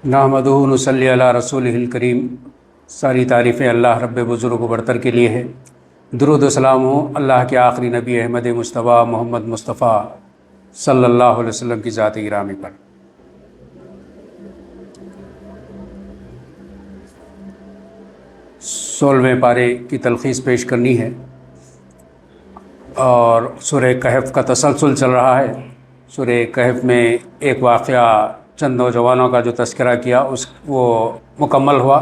نحمدہ و نصلی علی رسولہ الکریم۔ ساری تعریفیں اللہ رب بزرگ و برتر کے لیے ہے۔ درود و سلام ہو اللہ کے آخری نبی احمد مصطفیٰ محمد مصطفیٰ صلی اللہ علیہ وسلم کی ذات گرامی پر۔ 16ویں پارے کی تلخیص پیش کرنی ہے اور سورہ کہف کا تسلسل چل رہا ہے۔ سورہ کہف میں ایک واقعہ چند نوجوانوں کا جو تذکرہ کیا وہ مکمل ہوا۔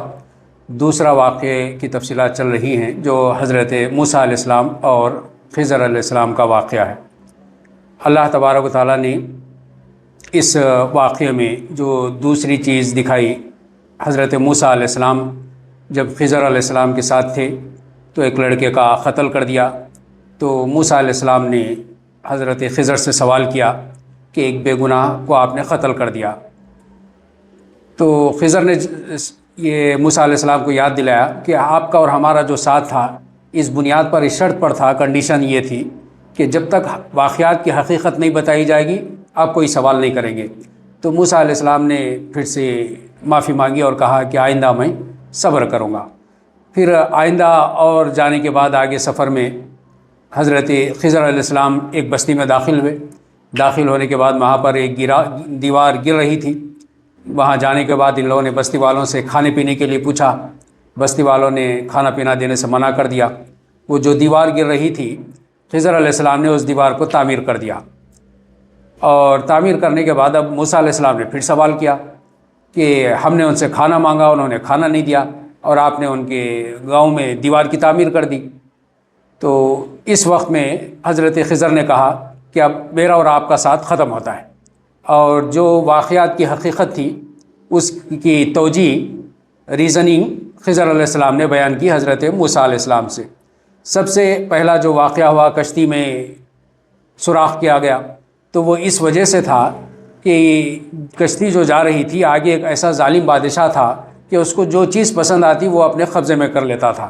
دوسرا واقعے کی تفصیلات چل رہی ہیں جو حضرت موسیٰ علیہ السلام اور خضر علیہ السلام کا واقعہ ہے۔ اللہ تبارک و تعالیٰ نے اس واقعے میں جو دوسری چیز دکھائی، حضرت موسیٰ علیہ السلام جب خضر علیہ السلام کے ساتھ تھے تو ایک لڑکے کا قتل کر دیا، تو موسیٰ علیہ السلام نے حضرت خضر سے سوال کیا کہ ایک بے گناہ کو آپ نے قتل کر دیا۔ تو خضر نے یہ موسیٰ علیہ السلام کو یاد دلایا کہ آپ کا اور ہمارا جو ساتھ تھا اس بنیاد پر، اس شرط پر تھا، کنڈیشن یہ تھی کہ جب تک واقعات کی حقیقت نہیں بتائی جائے گی آپ کوئی سوال نہیں کریں گے۔ تو موسیٰ علیہ السلام نے پھر سے معافی مانگی اور کہا کہ آئندہ میں صبر کروں گا۔ پھر آئندہ اور جانے کے بعد آگے سفر میں حضرت خضر علیہ السلام ایک بستی میں داخل ہوئے۔ داخل ہونے کے بعد وہاں پر ایک دیوار گر رہی تھی۔ وہاں جانے کے بعد ان لوگوں نے بستی والوں سے کھانے پینے کے لیے پوچھا۔ بستی والوں نے کھانا پینا دینے سے منع کر دیا۔ وہ جو دیوار گر رہی تھی، خضر علیہ السلام نے اس دیوار کو تعمیر کر دیا، اور تعمیر کرنے کے بعد اب موسیٰ علیہ السلام نے پھر سوال کیا کہ ہم نے ان سے کھانا مانگا، انہوں نے کھانا نہیں دیا، اور آپ نے ان کے گاؤں میں دیوار کی تعمیر کر دی۔ تو اس وقت میں حضرت خضر نے کہا کہ اب میرا اور آپ کا ساتھ ختم ہوتا ہے، اور جو واقعات کی حقیقت تھی اس کی توجیہ ریزننگ خضر علیہ السلام نے بیان کی حضرت موسیٰ علیہ السلام سے۔ سب سے پہلا جو واقعہ ہوا، کشتی میں سوراخ کیا گیا، تو وہ اس وجہ سے تھا کہ کشتی جو جا رہی تھی، آگے ایک ایسا ظالم بادشاہ تھا کہ اس کو جو چیز پسند آتی وہ اپنے قبضے میں کر لیتا تھا،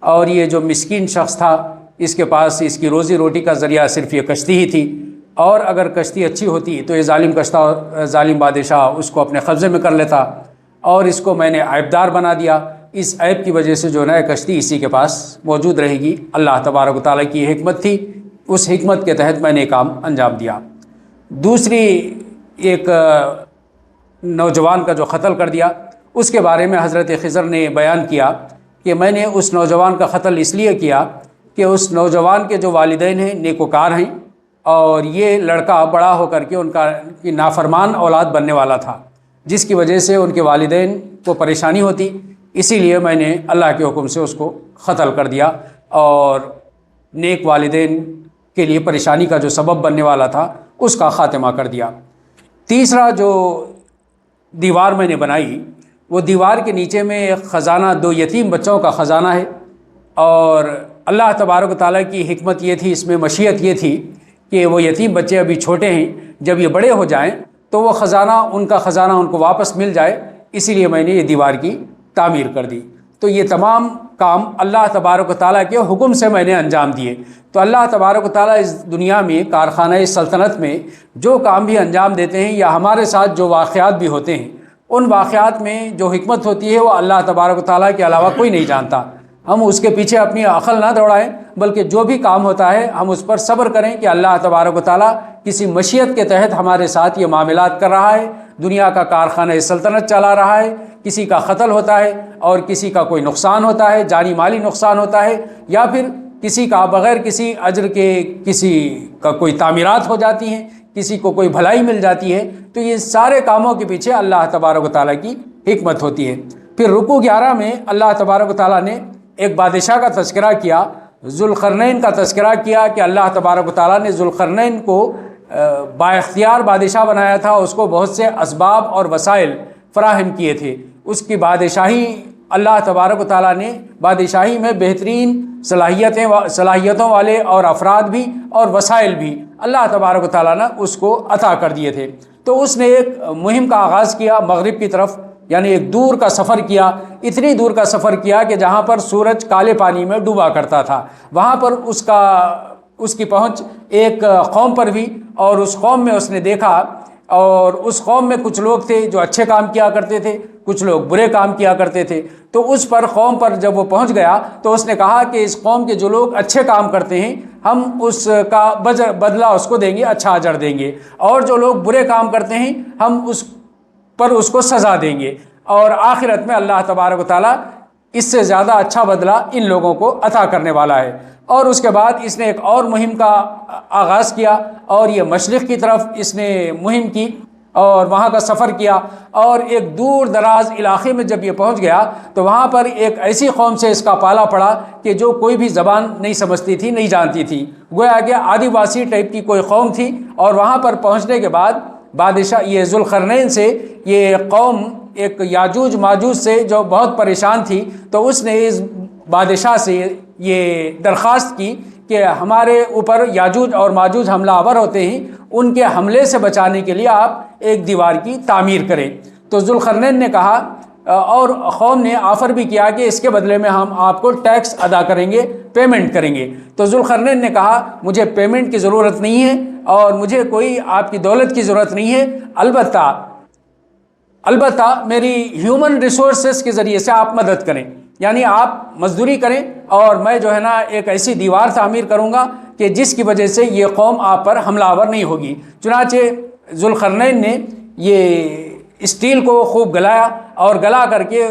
اور یہ جو مسکین شخص تھا اس کے پاس اس کی روزی روٹی کا ذریعہ صرف یہ کشتی ہی تھی، اور اگر کشتی اچھی ہوتی تو یہ ظالم بادشاہ اس کو اپنے قبضے میں کر لیتا، اور اس کو میں نے عیبدار بنا دیا۔ اس عیب کی وجہ سے جو نئے کشتی اسی کے پاس موجود رہے گی۔ اللہ تبارک و تعالیٰ کی حکمت تھی، اس حکمت کے تحت میں نے کام انجام دیا۔ دوسری ایک نوجوان کا جو قتل کر دیا، اس کے بارے میں حضرت خضر نے بیان کیا کہ میں نے اس نوجوان کا قتل اس لیے کیا کہ اس نوجوان کے جو والدین ہیں نیکوکار ہیں، اور یہ لڑکا بڑا ہو کر کے ان کی نافرمان اولاد بننے والا تھا، جس کی وجہ سے ان کے والدین کو پریشانی ہوتی۔ اسی لیے میں نے اللہ کے حکم سے اس کو قتل کر دیا، اور نیک والدین کے لیے پریشانی کا جو سبب بننے والا تھا اس کا خاتمہ کر دیا۔ تیسرا جو دیوار میں نے بنائی، وہ دیوار کے نیچے میں ایک خزانہ، 2 یتیم بچوں کا خزانہ ہے، اور اللہ تبارک و تعالیٰ کی حکمت یہ تھی، اس میں مشیت یہ تھی کہ وہ یتیم بچے ابھی چھوٹے ہیں، جب یہ بڑے ہو جائیں تو وہ خزانہ ان کو واپس مل جائے، اسی لیے میں نے یہ دیوار کی تعمیر کر دی۔ تو یہ تمام کام اللہ تبارک و تعالیٰ کے حکم سے میں نے انجام دیے۔ تو اللہ تبارک و تعالیٰ اس دنیا میں، کارخانہ سلطنت میں جو کام بھی انجام دیتے ہیں، یا ہمارے ساتھ جو واقعات بھی ہوتے ہیں، ان واقعات میں جو حکمت ہوتی ہے وہ اللہ تبارک و تعالیٰ کے علاوہ کوئی نہیں جانتا۔ ہم اس کے پیچھے اپنی عقل نہ دوڑائیں، بلکہ جو بھی کام ہوتا ہے ہم اس پر صبر کریں کہ اللہ تبارک و تعالیٰ کسی مشیت کے تحت ہمارے ساتھ یہ معاملات کر رہا ہے، دنیا کا کارخانہ سلطنت چلا رہا ہے۔ کسی کا قتل ہوتا ہے، اور کسی کا کوئی نقصان ہوتا ہے، جانی مالی نقصان ہوتا ہے، یا پھر کسی کا بغیر کسی اجر کے کسی کا کوئی تعمیرات ہو جاتی ہیں، کسی کو کوئی بھلائی مل جاتی ہے۔ تو یہ سارے کاموں کے پیچھے اللہ تبارک و تعالیٰ کی حکمت ہوتی ہے۔ پھر رکوع 11 میں اللہ تبارک و تعالیٰ نے ایک بادشاہ کا تذکرہ کیا، ذوالقرنین کا تذکرہ کیا کہ اللہ تبارک و تعالیٰ نے ذوالقرنین کو با اختیار بادشاہ بنایا تھا، اس کو بہت سے اسباب اور وسائل فراہم کیے تھے۔ اس کی بادشاہی، اللہ تبارک و تعالیٰ نے بادشاہی میں بہترین صلاحیتوں والے اور افراد بھی اور وسائل بھی اللہ تبارک و تعالیٰ نے اس کو عطا کر دیے تھے۔ تو اس نے ایک مہم کا آغاز کیا مغرب کی طرف، یعنی ایک دور کا سفر کیا، اتنی دور کا سفر کیا کہ جہاں پر سورج کالے پانی میں ڈوبا کرتا تھا، وہاں پر اس کی پہنچ ایک قوم پر بھی، اور اس قوم میں اس نے دیکھا اور اس قوم میں کچھ لوگ تھے جو اچھے کام کیا کرتے تھے، کچھ لوگ برے کام کیا کرتے تھے۔ تو اس پر قوم پر جب وہ پہنچ گیا تو اس نے کہا کہ اس قوم کے جو لوگ اچھے کام کرتے ہیں ہم اس کا بدلہ اس کو دیں گے، اچھا اجر دیں گے، اور جو لوگ برے کام کرتے ہیں ہم اس پر اس کو سزا دیں گے، اور آخرت میں اللہ تبارک و تعالیٰ اس سے زیادہ اچھا بدلہ ان لوگوں کو عطا کرنے والا ہے۔ اور اس کے بعد اس نے ایک اور مہم کا آغاز کیا، اور یہ مشرق کی طرف اس نے مہم کی اور وہاں کا سفر کیا، اور ایک دور دراز علاقے میں جب یہ پہنچ گیا تو وہاں پر ایک ایسی قوم سے اس کا پالا پڑا کہ جو کوئی بھی زبان نہیں سمجھتی تھی، نہیں جانتی تھی، گویا کہ آدی واسی ٹائپ کی کوئی قوم تھی۔ اور وہاں پر پہنچنے کے بعد بادشاہ یہ ذوالقرنین سے یہ قوم ایک یاجوج ماجوج سے جو بہت پریشان تھی، تو اس نے اس بادشاہ سے یہ درخواست کی کہ ہمارے اوپر یاجوج اور ماجوج حملہ آور ہوتے ہیں، ان کے حملے سے بچانے کے لیے آپ ایک دیوار کی تعمیر کریں۔ تو ذوالقرنین نے کہا، اور قوم نے آفر بھی کیا کہ اس کے بدلے میں ہم آپ کو ٹیکس ادا کریں گے، پیمنٹ کریں گے۔ تو ذوالقرنین نے کہا مجھے پیمنٹ کی ضرورت نہیں ہے اور مجھے کوئی آپ کی دولت کی ضرورت نہیں ہے، البتہ میری ہیومن ریسورسز کے ذریعے سے آپ مدد کریں، یعنی آپ مزدوری کریں، اور میں جو ہے نا ایک ایسی دیوار تعمیر کروں گا کہ جس کی وجہ سے یہ قوم آپ پر حملہ آور نہیں ہوگی۔ چنانچہ ذوالقرنین نے یہ اسٹیل کو خوب گلایا اور گلا کر کے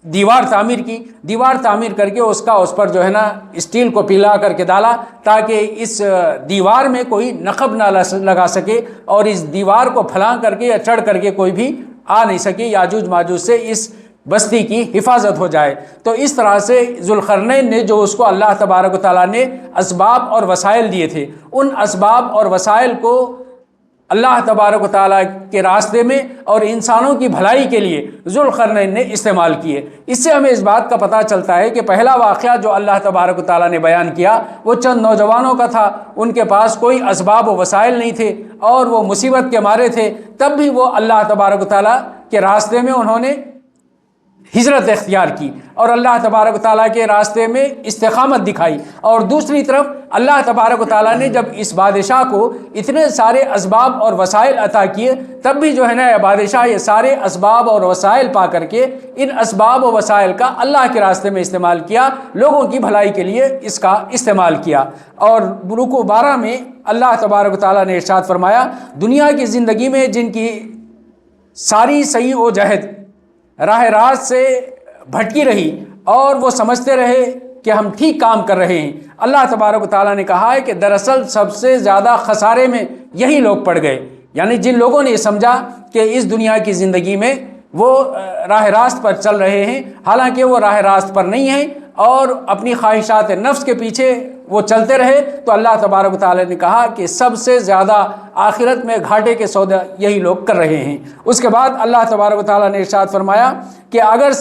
دیوار تعمیر کی، دیوار تعمیر کر کے اس پر جو ہے نا اسٹیل کو پلا کر کے ڈالا تاکہ اس دیوار میں کوئی نقب نہ لگا سکے، اور اس دیوار کو پھلانگ کر کے یا چڑھ کر کے کوئی بھی آ نہیں سکے یاجوج ماجوج سے، اس بستی کی حفاظت ہو جائے۔ تو اس طرح سے ذوالقرنین نے جو اس کو اللہ تبارک و تعالیٰ نے اسباب اور وسائل دیے تھے، ان اسباب اور وسائل کو اللہ تبارک و تعالیٰ کے راستے میں اور انسانوں کی بھلائی کے لیے ذوالقرنین نے استعمال کیے۔ اس سے ہمیں اس بات کا پتہ چلتا ہے کہ پہلا واقعہ جو اللہ تبارک و تعالیٰ نے بیان کیا وہ چند نوجوانوں کا تھا، ان کے پاس کوئی اسباب و وسائل نہیں تھے اور وہ مصیبت کے مارے تھے، تب بھی وہ اللہ تبارک و تعالیٰ کے راستے میں انہوں نے ہجرت اختیار کی اور اللہ تبارک و تعالیٰ کے راستے میں استقامت دکھائی۔ اور دوسری طرف اللہ تبارک و تعالیٰ نے جب اس بادشاہ کو اتنے سارے اسباب اور وسائل عطا کیے، تب بھی جو ہے نا بادشاہ یہ سارے اسباب اور وسائل پا کر کے ان اسباب و وسائل کا اللہ کے راستے میں استعمال کیا، لوگوں کی بھلائی کے لیے اس کا استعمال کیا۔ اور رکوع 12 میں اللہ تبارک و تعالیٰ نے ارشاد فرمایا، دنیا کی زندگی میں جن کی ساری سعی و جہد راہ راست سے بھٹکی رہی اور وہ سمجھتے رہے کہ ہم ٹھیک کام کر رہے ہیں، اللہ تبارک و تعالیٰ نے کہا ہے کہ دراصل سب سے زیادہ خسارے میں یہی لوگ پڑ گئے، یعنی جن لوگوں نے یہ سمجھا کہ اس دنیا کی زندگی میں وہ راہ راست پر چل رہے ہیں، حالانکہ وہ راہ راست پر نہیں ہیں اور اپنی خواہشات نفس کے پیچھے وہ چلتے رہے، تو اللہ تبارک و تعالیٰ نے کہا کہ سب سے زیادہ آخرت میں گھاٹے کے سودا یہی لوگ کر رہے ہیں۔ اس کے بعد اللہ تبارک و تعالیٰ نے ارشاد فرمایا کہ اگر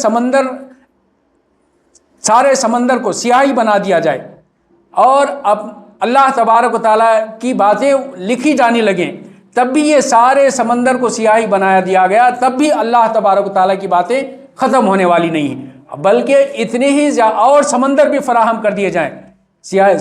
سارے سمندر کو سیاہی بنا دیا جائے اور اب اللہ تبارک و تعالیٰ کی باتیں لکھی جانے لگیں، تب بھی یہ سارے سمندر کو سیاہی بنا دیا گیا، تب بھی اللہ تبارک و تعالیٰ کی باتیں ختم ہونے والی نہیں ہیں، بلکہ اتنے ہی اور سمندر بھی فراہم کر دیے جائیں۔ سیاہ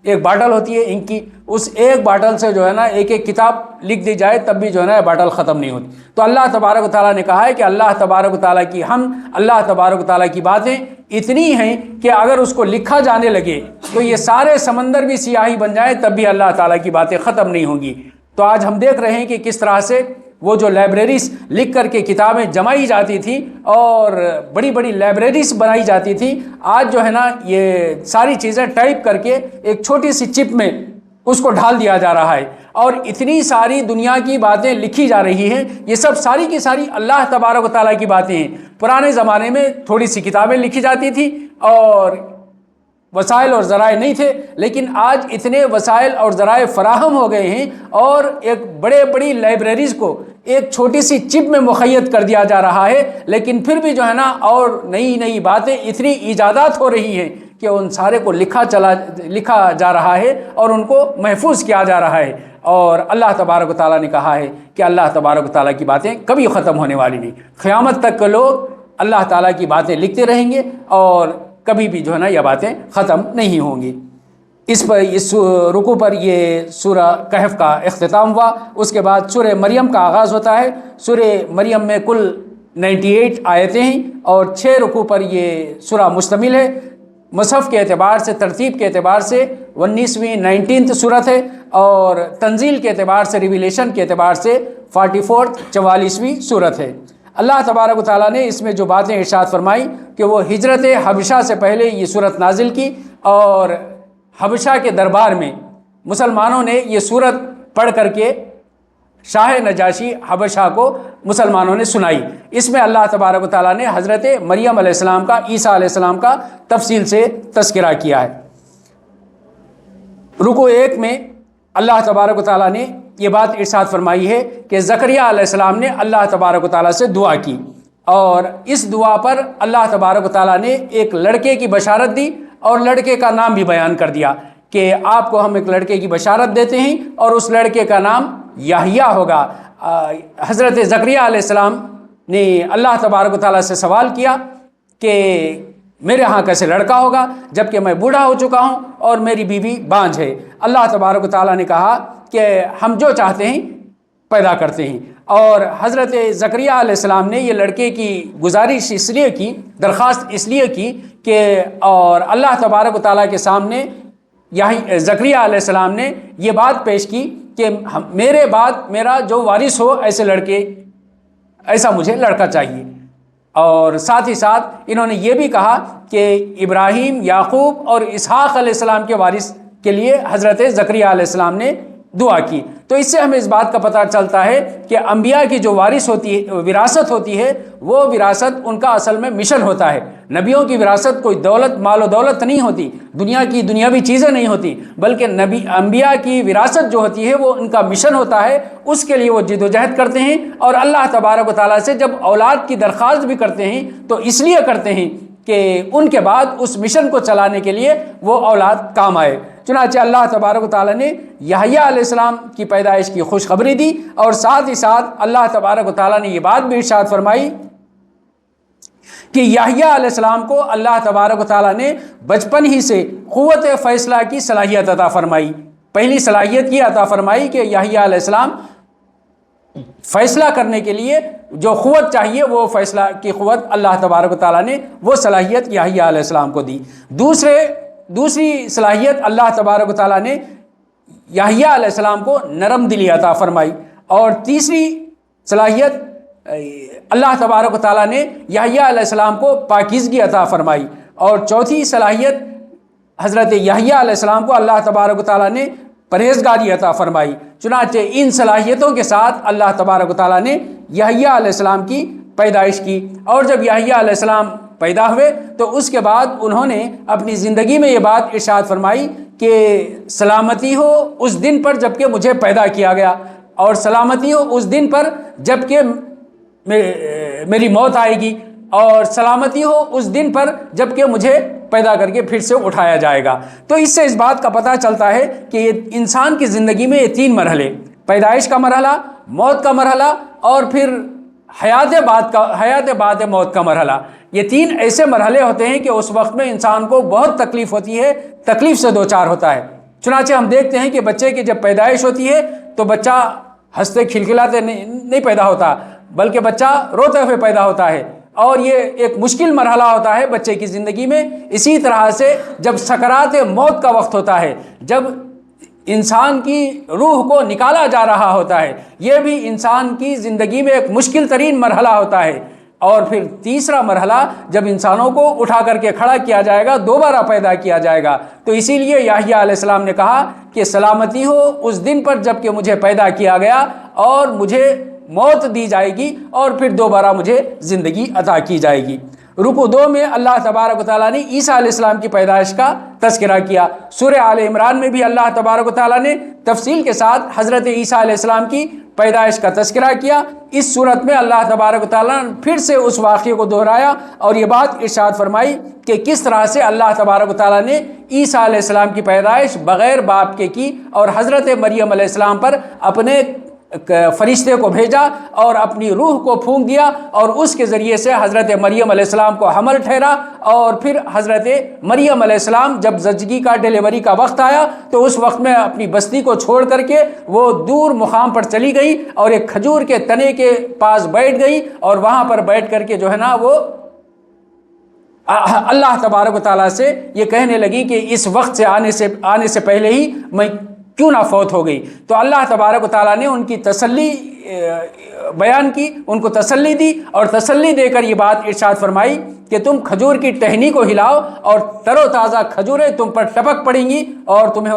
ایک باٹل ہوتی ہے انک کی، اس ایک باٹل سے جو ہے نا ایک ایک کتاب لکھ دی جائے تب بھی جو ہے نا باٹل ختم نہیں ہوتی۔ تو اللہ تبارک و تعالیٰ نے کہا ہے کہ اللہ تبارک و تعالیٰ کی اللہ تبارک و تعالیٰ کی باتیں اتنی ہیں کہ اگر اس کو لکھا جانے لگے تو یہ سارے سمندر بھی سیاہی بن جائیں تب بھی اللہ تعالیٰ کی باتیں ختم نہیں ہوں گی۔ تو آج ہم دیکھ رہے ہیں کہ کس طرح سے وہ جو لائبریریز لکھ کر کے کتابیں جمائی جاتی تھی اور بڑی بڑی لائبریریز بنائی جاتی تھی، آج جو ہے نا یہ ساری چیزیں ٹائپ کر کے ایک چھوٹی سی چپ میں اس کو ڈال دیا جا رہا ہے، اور اتنی ساری دنیا کی باتیں لکھی جا رہی ہیں۔ یہ سب ساری کی ساری اللہ تبارک و تعالیٰ کی باتیں ہیں۔ پرانے زمانے میں تھوڑی سی کتابیں لکھی جاتی تھی اور وسائل اور ذرائع نہیں تھے، لیکن آج اتنے وسائل اور ذرائع فراہم ہو گئے ہیں اور ایک بڑی لائبریریز کو ایک چھوٹی سی چپ میں مقید کر دیا جا رہا ہے، لیکن پھر بھی جو ہے نا اور نئی باتیں اتنی ایجادات ہو رہی ہیں کہ ان سارے کو لکھا جا رہا ہے اور ان کو محفوظ کیا جا رہا ہے۔ اور اللہ تبارک و تعالیٰ نے کہا ہے کہ اللہ تبارک و تعالیٰ کی باتیں کبھی ختم ہونے والی نہیں، قیامت تک کے لوگ اللہ تعالیٰ کی باتیں لکھتے رہیں گے اور کبھی بھی جو ہے نا یہ باتیں ختم نہیں ہوں گی۔ اس رکوع پر یہ سورہ کہف کا اختتام ہوا۔ اس کے بعد سورہ مریم کا آغاز ہوتا ہے۔ سورہ مریم میں کل 98 آیتیں ہیں اور 6 رکوع پر یہ سورہ مشتمل ہے۔ مصحف کے اعتبار سے، ترتیب کے اعتبار سے 19ویں 19 صورت ہے، اور تنزیل کے اعتبار سے، ریویلیشن کے اعتبار سے 44ویں صورت ہے۔ اللہ تبارک و تعالیٰ نے اس میں جو باتیں ارشاد فرمائی کہ وہ ہجرت حبشہ سے پہلے یہ صورت نازل کی، اور حبشہ کے دربار میں مسلمانوں نے یہ صورت پڑھ کر کے شاہ نجاشی حبشہ کو مسلمانوں نے سنائی۔ اس میں اللہ تبارک و تعالیٰ نے حضرت مریم علیہ السلام کا، عیسیٰ علیہ السلام کا تفصیل سے تذکرہ کیا ہے۔ رکوع 1 میں اللہ تبارک و تعالیٰ نے یہ بات ارشاد فرمائی ہے کہ زکریا علیہ السلام نے اللہ تبارک و تعالیٰ سے دعا کی، اور اس دعا پر اللہ تبارک و تعالیٰ نے ایک لڑکے کی بشارت دی اور لڑکے کا نام بھی بیان کر دیا کہ آپ کو ہم ایک لڑکے کی بشارت دیتے ہیں اور اس لڑکے کا نام یحییٰ ہوگا۔ حضرت زکریا علیہ السلام نے اللہ تبارک و تعالیٰ سے سوال کیا کہ میرے ہاں کیسے لڑکا ہوگا جبکہ میں بوڑھا ہو چکا ہوں اور میری بیوی بانجھ ہے۔ اللہ تبارک و تعالیٰ نے کہا کہ ہم جو چاہتے ہیں پیدا کرتے ہیں، اور حضرت زکریا علیہ السلام نے یہ لڑکے کی گزارش اس لیے کی، درخواست اس لیے کی کہ، اور اللہ تبارک و تعالیٰ کے سامنے زکریا علیہ السلام نے یہ بات پیش کی کہ میرے بعد میرا جو وارث ہو ایسا مجھے لڑکا چاہیے۔ اور ساتھ ہی ساتھ انہوں نے یہ بھی کہا کہ ابراہیم، یعقوب اور اسحاق علیہ السلام کے وارث کے لیے حضرت زکریا علیہ السلام نے دعا کی۔ تو اس سے ہمیں اس بات کا پتہ چلتا ہے کہ انبیاء کی جو وراثت ہوتی ہے وہ وراثت ان کا اصل میں مشن ہوتا ہے۔ نبیوں کی وراثت کوئی دولت، مال و دولت نہیں ہوتی، دنیا کی دنیاوی چیزیں نہیں ہوتی، بلکہ انبیاء کی وراثت جو ہوتی ہے وہ ان کا مشن ہوتا ہے۔ اس کے لیے وہ جد و جہد کرتے ہیں، اور اللہ تبارک و تعالیٰ سے جب اولاد کی درخواست بھی کرتے ہیں تو اس لیے کرتے ہیں کہ ان کے بعد اس مشن کو چلانے کے لیے وہ اولاد کام آئے۔ چنانچہ اللہ تبارک و تعالیٰ نے یحییٰ علیہ السلام کی پیدائش کی خوشخبری دی، اور ساتھ ہی ساتھ اللہ تبارک و تعالیٰ نے یہ بات بھی ارشاد فرمائی کہ یحییٰ علیہ السلام کو اللہ تبارک و تعالیٰ نے بچپن ہی سے قوت فیصلہ کی صلاحیت عطا فرمائی۔ پہلی صلاحیت یہ عطا فرمائی کہ یحییٰ علیہ السلام فیصلہ کرنے کے لیے جو قوت چاہیے وہ فیصلہ کی قوت اللہ تبارک و تعالیٰ نے وہ صلاحیت یحییٰ علیہ السلام کو دی۔ دوسری صلاحیت اللہ تبارک و تعالیٰ نے یحییٰ علیہ السلام کو نرم دلی عطا فرمائی، اور تیسری صلاحیت اللہ تبارک و تعالیٰ نے یحییٰ علیہ السلام کو پاکیزگی عطا فرمائی، اور چوتھی صلاحیت حضرت یحییٰ علیہ السلام کو اللہ تبارک و تعالیٰ نے پرہیزگاری عطا فرمائی۔ چنانچہ ان صلاحیتوں کے ساتھ اللہ تبارک و تعالیٰ نے یحییٰ علیہ السلام کی پیدائش کی، اور جب یحییٰ علیہ السلام پیدا ہوئے تو اس کے بعد انہوں نے اپنی زندگی میں یہ بات ارشاد فرمائی کہ سلامتی ہو اس دن پر جب کہ مجھے پیدا کیا گیا، اور سلامتی ہو اس دن پر جب کہ میری موت آئے گی، اور سلامتی ہو اس دن پر جب کہ مجھے پیدا کر کے پھر سے اٹھایا جائے گا۔ تو اس سے اس بات کا پتہ چلتا ہے کہ یہ انسان کی زندگی میں یہ 3 مرحلے، پیدائش کا مرحلہ، موت کا مرحلہ، اور پھر حیات بعد موت کا مرحلہ، یہ 3 ایسے مرحلے ہوتے ہیں کہ اس وقت میں انسان کو بہت تکلیف ہوتی ہے، تکلیف سے دوچار ہوتا ہے۔ چنانچہ ہم دیکھتے ہیں کہ بچے کی جب پیدائش ہوتی ہے تو بچہ ہنستے کھلکھلاتے نہیں پیدا ہوتا، بلکہ بچہ روتے ہوئے پیدا ہوتا ہے، اور یہ ایک مشکل مرحلہ ہوتا ہے بچے کی زندگی میں۔ اسی طرح سے جب سکرات موت کا وقت ہوتا ہے، جب انسان کی روح کو نکالا جا رہا ہوتا ہے، یہ بھی انسان کی زندگی میں ایک مشکل ترین مرحلہ ہوتا ہے۔ اور پھر تیسرا مرحلہ جب انسانوں کو اٹھا کر کے کھڑا کیا جائے گا، دوبارہ پیدا کیا جائے گا۔ تو اسی لیے یحییٰ علیہ السلام نے کہا کہ سلامتی ہو اس دن پر جب کہ مجھے پیدا کیا گیا اور مجھے موت دی جائے گی اور پھر دوبارہ مجھے زندگی عطا کی جائے گی۔ رکوع 2 میں اللہ تبارک و تعالیٰ نے عیسیٰ علیہ السلام کی پیدائش کا تذکرہ کیا۔ سورہ آل عمران میں بھی اللہ تبارک و تعالیٰ نے تفصیل کے ساتھ حضرت عیسیٰ علیہ السلام کی پیدائش کا تذکرہ کیا۔ اس صورت میں اللہ تبارک و تعالیٰ نے پھر سے اس واقعے کو دہرایا اور یہ بات ارشاد فرمائی کہ کس طرح سے اللہ تبارک و تعالیٰ نے عیسیٰ علیہ السلام کی پیدائش بغیر باپ کے کی، اور حضرت مریم علیہ السلام پر اپنے فرشتے کو بھیجا اور اپنی روح کو پھونک دیا اور اس کے ذریعے سے حضرت مریم علیہ السلام کو حمل ٹھہرا، اور پھر حضرت مریم علیہ السلام جب زچگی کا ڈیلیوری کا وقت آیا تو اس وقت میں اپنی بستی کو چھوڑ کر کے وہ دور مقام پر چلی گئی اور ایک کھجور کے تنے کے پاس بیٹھ گئی، اور وہاں پر بیٹھ کر کے جو ہے نا وہ اللہ تبارک و تعالیٰ سے یہ کہنے لگی کہ اس وقت سے آنے سے پہلے ہی میں کیوں نہ فوت ہو گئی۔ تو اللہ تبارک و تعالیٰ نے ان کی تسلی بیان کی، ان کو تسلی دی، اور تسلی دے کر یہ بات ارشاد فرمائی کہ تم کھجور کی ٹہنی کو ہلاؤ اور تر و تازہ کھجوریں تم پر ٹپک پڑیں گی، اور تم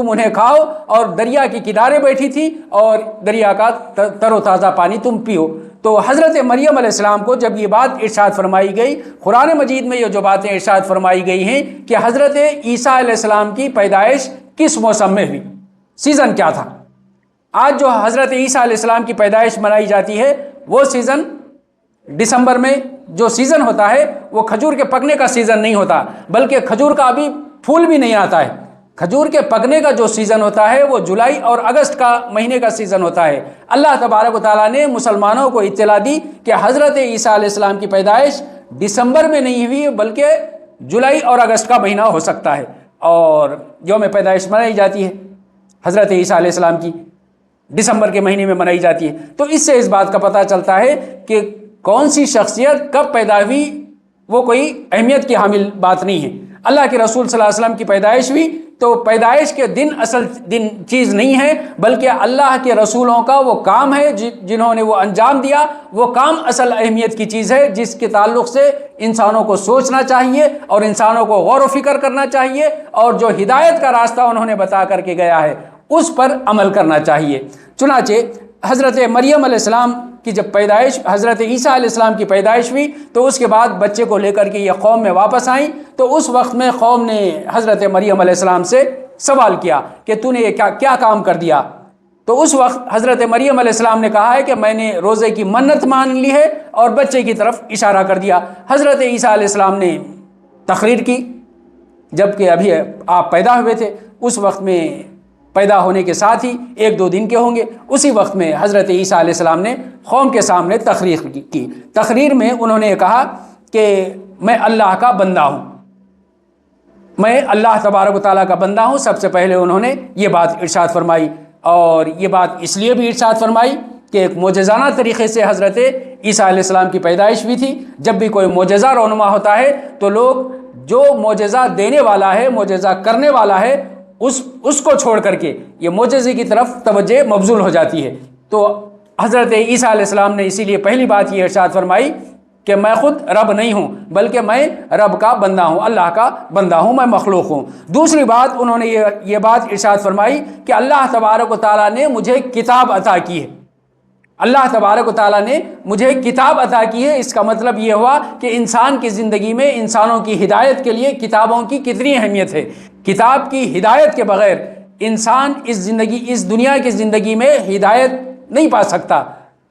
انہیں کھاؤ، اور دریا کے کنارے بیٹھی تھی اور دریا کا تر و تازہ پانی تم پیو۔ تو حضرت مریم علیہ السلام کو جب یہ بات ارشاد فرمائی گئی، قرآن مجید میں یہ جو باتیں ارشاد فرمائی گئی ہیں کہ حضرت عیسیٰ علیہ السلام کی پیدائش کس موسم میں ہوئی، سیزن کیا تھا۔ آج جو حضرت عیسیٰ علیہ السلام کی پیدائش منائی جاتی ہے وہ سیزن دسمبر میں جو سیزن ہوتا ہے وہ کھجور کے پکنے کا سیزن نہیں ہوتا، بلکہ کھجور کا ابھی پھول بھی نہیں آتا ہے۔ کھجور کے پکنے کا جو سیزن ہوتا ہے وہ جولائی اور اگست کا مہینے کا سیزن ہوتا ہے۔ اللہ تبارک و تعالیٰ نے مسلمانوں کو اطلاع دی کہ حضرت عیسیٰ علیہ السلام کی پیدائش دسمبر میں نہیں ہوئی بلکہ جولائی اور اگست کا مہینہ ہو سکتا ہے، اور یوم پیدائش منائی جاتی ہے حضرت عیسیٰ علیہ السلام کی دسمبر کے مہینے میں منائی جاتی ہے۔ تو اس سے اس بات کا پتہ چلتا ہے کہ کون سی شخصیت کب پیدا ہوئی وہ کوئی اہمیت کی حامل بات نہیں ہے۔ اللہ کے رسول صلی اللہ علیہ وسلم کی پیدائش ہوئی تو پیدائش کے دن اصل دن چیز نہیں ہے، بلکہ اللہ کے رسولوں کا وہ کام ہے جنہوں نے وہ انجام دیا، وہ کام اصل اہمیت کی چیز ہے، جس کے تعلق سے انسانوں کو سوچنا چاہیے اور انسانوں کو غور و فکر کرنا چاہیے، اور جو ہدایت کا راستہ انہوں نے بتا کر کے گیا ہے اس پر عمل کرنا چاہیے۔ چنانچہ حضرت مریم علیہ السلام کی جب پیدائش، حضرت عیسیٰ علیہ السلام کی پیدائش ہوئی تو اس کے بعد بچے کو لے کر کے یہ قوم میں واپس آئیں، تو اس وقت میں قوم نے حضرت مریم علیہ السلام سے سوال کیا کہ تو نے یہ کیا کام کر دیا؟ تو اس وقت حضرت مریم علیہ السلام نے کہا ہے کہ میں نے روزے کی منت مان لی ہے، اور بچے کی طرف اشارہ کر دیا۔ حضرت عیسیٰ علیہ السلام نے تقریر کی، جب کہ ابھی آپ پیدا ہوئے تھے، اس وقت میں پیدا ہونے کے ساتھ ہی 1-2 دن کے ہوں گے، اسی وقت میں حضرت عیسیٰ علیہ السلام نے قوم کے سامنے تقریر کی۔ تقریر میں انہوں نے کہا کہ میں اللہ کا بندہ ہوں، میں اللہ تبارک و تعالیٰ کا بندہ ہوں۔ سب سے پہلے انہوں نے یہ بات ارشاد فرمائی، اور یہ بات اس لیے بھی ارشاد فرمائی کہ ایک معجزانہ طریقے سے حضرت عیسیٰ علیہ السلام کی پیدائش ہوئی تھی۔ جب بھی کوئی معجزہ رونما ہوتا ہے تو لوگ جو معجزہ دینے والا ہے، معجزہ کرنے والا ہے، اس کو چھوڑ کر کے یہ معجزے کی طرف توجہ مبذول ہو جاتی ہے۔ تو حضرت عیسیٰ علیہ السلام نے اسی لیے پہلی بات یہ ارشاد فرمائی کہ میں خود رب نہیں ہوں بلکہ میں رب کا بندہ ہوں، اللہ کا بندہ ہوں، میں مخلوق ہوں۔ دوسری بات انہوں نے یہ بات ارشاد فرمائی کہ اللہ تبارک و تعالیٰ نے مجھے کتاب عطا کی ہے، اللہ تبارک و تعالیٰ نے مجھے کتاب عطا کی ہے۔ اس کا مطلب یہ ہوا کہ انسان کی زندگی میں انسانوں کی ہدایت کے لیے کتابوں کی کتنی اہمیت ہے۔ کتاب کی ہدایت کے بغیر انسان اس دنیا کی زندگی میں ہدایت نہیں پا سکتا۔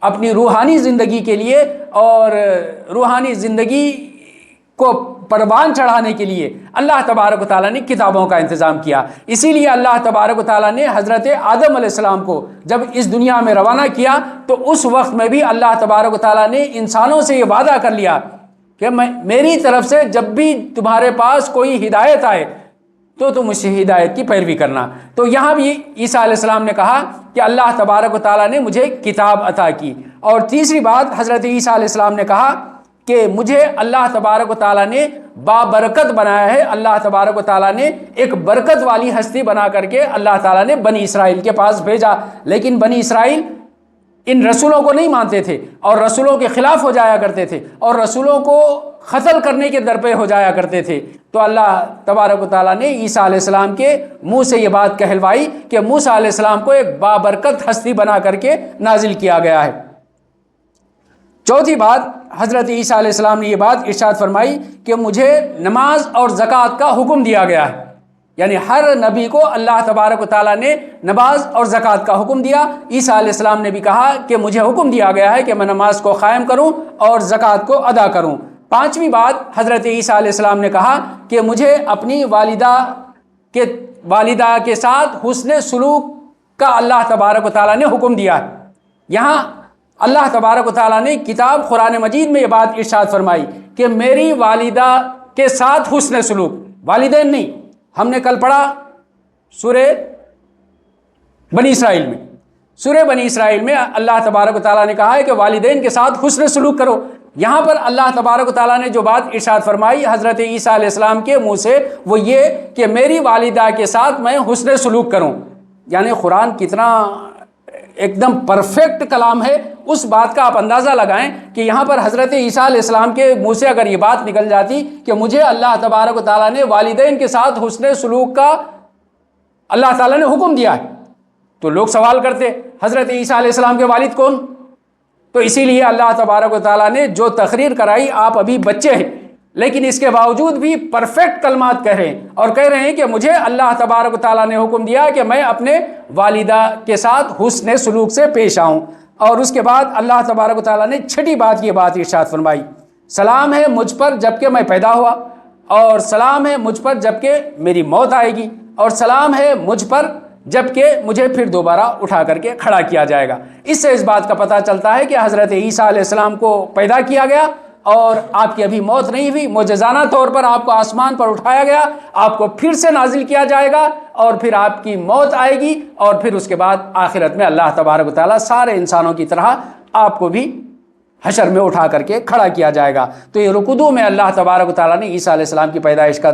اپنی روحانی زندگی کے لیے اور روحانی زندگی کو پروان چڑھانے کے لیے اللہ تبارک و تعالیٰ نے کتابوں کا انتظام کیا۔ اسی لیے اللہ تبارک و تعالیٰ نے حضرت آدم علیہ السلام کو جب اس دنیا میں روانہ کیا تو اس وقت میں بھی اللہ تبارک و تعالیٰ نے انسانوں سے یہ وعدہ کر لیا کہ میری طرف سے جب بھی تمہارے پاس کوئی ہدایت آئے تو تم اس ہدایت کی پیروی کرنا۔ تو یہاں بھی عیسیٰ علیہ السلام نے کہا کہ اللہ تبارک و تعالیٰ نے مجھے کتاب عطا کی۔ اور تیسری بات حضرت عیسیٰ علیہ السلام نے کہا کہ مجھے اللہ تبارک و تعالیٰ نے بابرکت بنایا ہے، اللہ تبارک و تعالیٰ نے ایک برکت والی ہستی بنا کر کے اللہ تعالیٰ نے بنی اسرائیل کے پاس بھیجا، لیکن بنی اسرائیل ان رسولوں کو نہیں مانتے تھے اور رسولوں کے خلاف ہو جایا کرتے تھے اور رسولوں کو قتل کرنے کے در پہ ہو جایا کرتے تھے۔ تو اللہ تبارک و تعالیٰ نے عیسیٰ علیہ السلام کے منہ سے یہ بات کہلوائی کہ موسیٰ علیہ السلام کو ایک بابرکت ہستی بنا کر کے نازل کیا گیا ہے۔ چوتھی بات حضرت عیسیٰ علیہ السلام نے یہ بات ارشاد فرمائی کہ مجھے نماز اور زکوٰۃ کا حکم دیا گیا ہے، یعنی ہر نبی کو اللہ تبارک و تعالیٰ نے نماز اور زکوٰۃ کا حکم دیا۔ عیسیٰ علیہ السلام نے بھی کہا کہ مجھے حکم دیا گیا ہے کہ میں نماز کو قائم کروں اور زکوٰۃ کو ادا کروں۔ پانچویں بات حضرت عیسیٰ علیہ السلام نے کہا کہ مجھے اپنی والدہ کے ساتھ حسن سلوک کا اللہ تبارک و تعالیٰ نے حکم دیا ہے۔ یہاں اللہ تبارک و تعالیٰ نے کتاب قرآن مجید میں یہ بات ارشاد فرمائی کہ میری والدہ کے ساتھ حسن سلوک، والدین نہیں، ہم نے کل پڑھا سورہ بنی اسرائیل میں، سورہ بنی اسرائیل میں اللہ تبارک و تعالیٰ نے کہا ہے کہ والدین کے ساتھ حسن سلوک کرو۔ یہاں پر اللہ تبارک و تعالیٰ نے جو بات ارشاد فرمائی حضرت عیسیٰ علیہ السلام کے منہ سے وہ یہ کہ میری والدہ کے ساتھ میں حسن سلوک کروں، یعنی قرآن کتنا ایک دم پرفیکٹ کلام ہے، اس بات کا آپ اندازہ لگائیں کہ یہاں پر حضرت عیسیٰ علیہ السلام کے منہ سے اگر یہ بات نکل جاتی کہ مجھے اللہ تبارک و تعالیٰ نے والدین کے ساتھ حسن سلوک کا اللہ تعالیٰ نے حکم دیا ہے، تو لوگ سوال کرتے حضرت عیسیٰ علیہ السلام کے والد کون؟ تو اسی لیے اللہ تبارک و تعالیٰ نے جو تقریر کرائی، آپ ابھی بچے ہیں لیکن اس کے باوجود بھی پرفیکٹ کلمات کہہ رہے ہیں اور کہہ رہے ہیں کہ مجھے اللہ تبارک و تعالیٰ نے حکم دیا کہ میں اپنے والدہ کے ساتھ حسن سلوک سے پیش آؤں۔ اور اس کے بعد اللہ تبارک و تعالیٰ نے چھٹی بات یہ بات ارشاد فرمائی، سلام ہے مجھ پر جب کہ میں پیدا ہوا، اور سلام ہے مجھ پر جب کہ میری موت آئے گی، اور سلام ہے مجھ پر جب کہ مجھے پھر دوبارہ اٹھا کر کے کھڑا کیا جائے گا۔ اس سے اس بات کا پتہ چلتا ہے کہ حضرت عیسیٰ علیہ السلام کو پیدا کیا گیا اور آپ کی ابھی موت نہیں ہوئی، معجزانہ طور پر آپ کو آسمان پر اٹھایا گیا، آپ کو پھر سے نازل کیا جائے گا اور پھر آپ کی موت آئے گی، اور پھر اس کے بعد آخرت میں اللہ تبارک و تعالیٰ سارے انسانوں کی طرح آپ کو بھی حشر میں اٹھا کر کے کھڑا کیا جائے گا۔ تو یہ رکوع 2 میں اللہ تبارک و تعالیٰ نے عیسیٰ علیہ السلام کی پیدائش کا